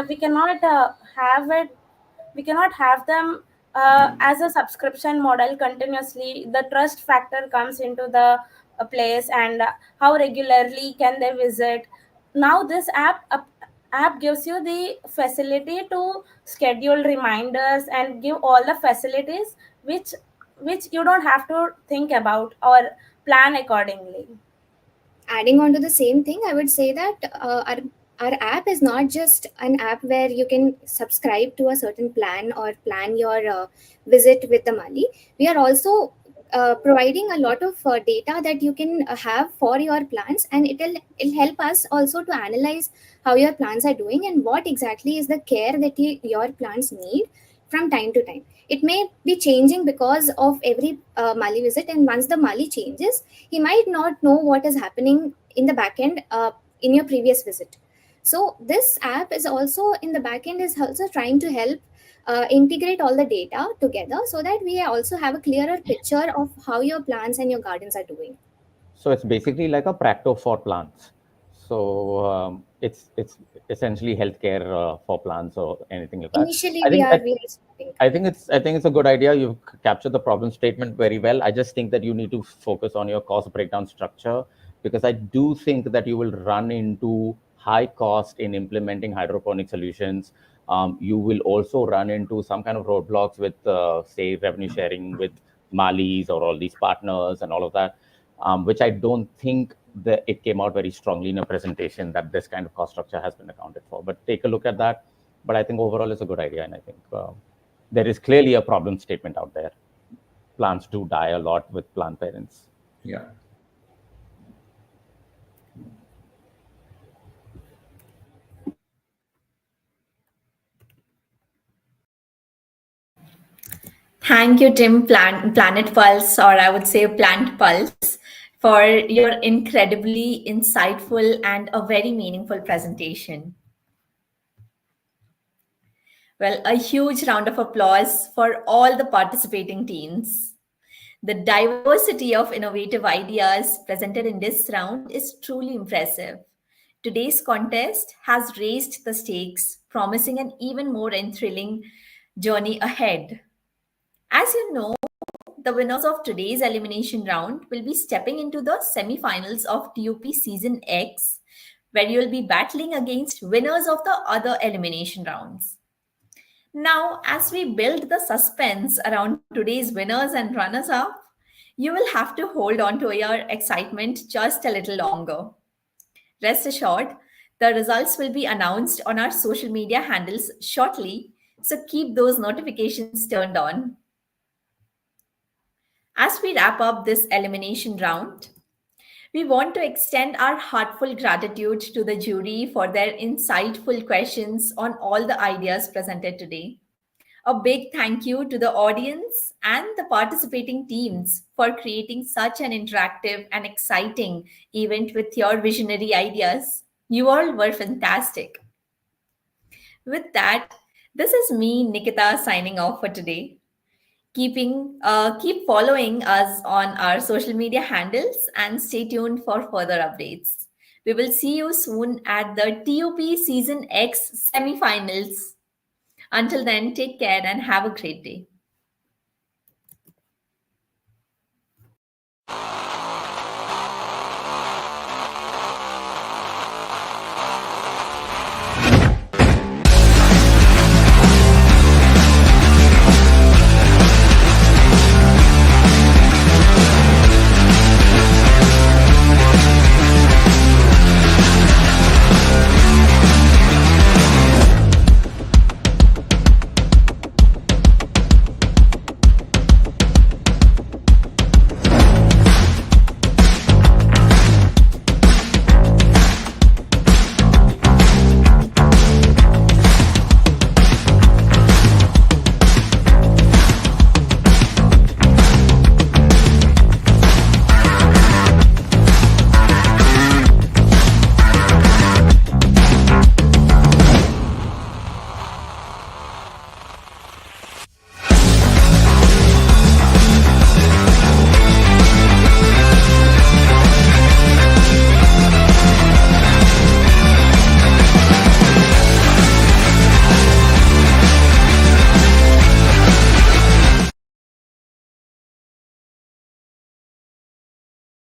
we cannot have it. We cannot have them as a subscription model continuously. The trust factor comes into the place, and how regularly can they visit. Now this app app gives you the facility to schedule reminders and give all the facilities which you don't have to think about or plan accordingly. Adding on to the same thing, I would say that our app is not just an app where you can subscribe to a certain plan or plan your visit with the Mali. We are also providing a lot of data that you can have for your plans, and it'll help us also to analyze how your plans are doing and what exactly is the care that your plans need from time to time. It may be changing because of every Mali visit, and once the Mali changes, he might not know what is happening in the back end in your previous visit. So this app is also in the back end is also trying to help integrate all the data together so that we also have a clearer picture of how your plants and your gardens are doing. So it's basically like a Practo for plants. So it's essentially healthcare for plants or anything like that. Initially, I think we are starting. I think it's a good idea. You've captured the problem statement very well. I just think that you need to focus on your cost breakdown structure, because I do think that you will run into high cost in implementing hydroponic solutions. You will also run into some kind of roadblocks with, say, revenue sharing with Malis or all these partners and all of that, which I don't think that it came out very strongly in a presentation that this kind of cost structure has been accounted for. But take a look at that. But I think overall it's a good idea, and I think there is clearly a problem statement out there. Plants do die a lot with plant parents. Yeah. Thank you, Tim Planet Pulse, or I would say Plant Pulse, for your incredibly insightful and a very meaningful presentation. Well, a huge round of applause for all the participating teams. The diversity of innovative ideas presented in this round is truly impressive. Today's contest has raised the stakes, promising an even more thrilling journey ahead. As you know, the winners of today's elimination round will be stepping into the semi-finals of T.U.P Season X, where you will be battling against winners of the other elimination rounds. Now, as we build the suspense around today's winners and runners up, you will have to hold on to your excitement just a little longer. Rest assured, the results will be announced on our social media handles shortly, so keep those notifications turned on. As we wrap up this elimination round, we want to extend our heartfelt gratitude to the jury for their insightful questions on all the ideas presented today. A big thank you to the audience and the participating teams for creating such an interactive and exciting event with your visionary ideas. You all were fantastic. With that, this is me, Nikita, signing off for today. Keep following us on our social media handles and stay tuned for further updates. We will see you soon at the T.U.P Season X semifinals. Until then, take care and have a great day.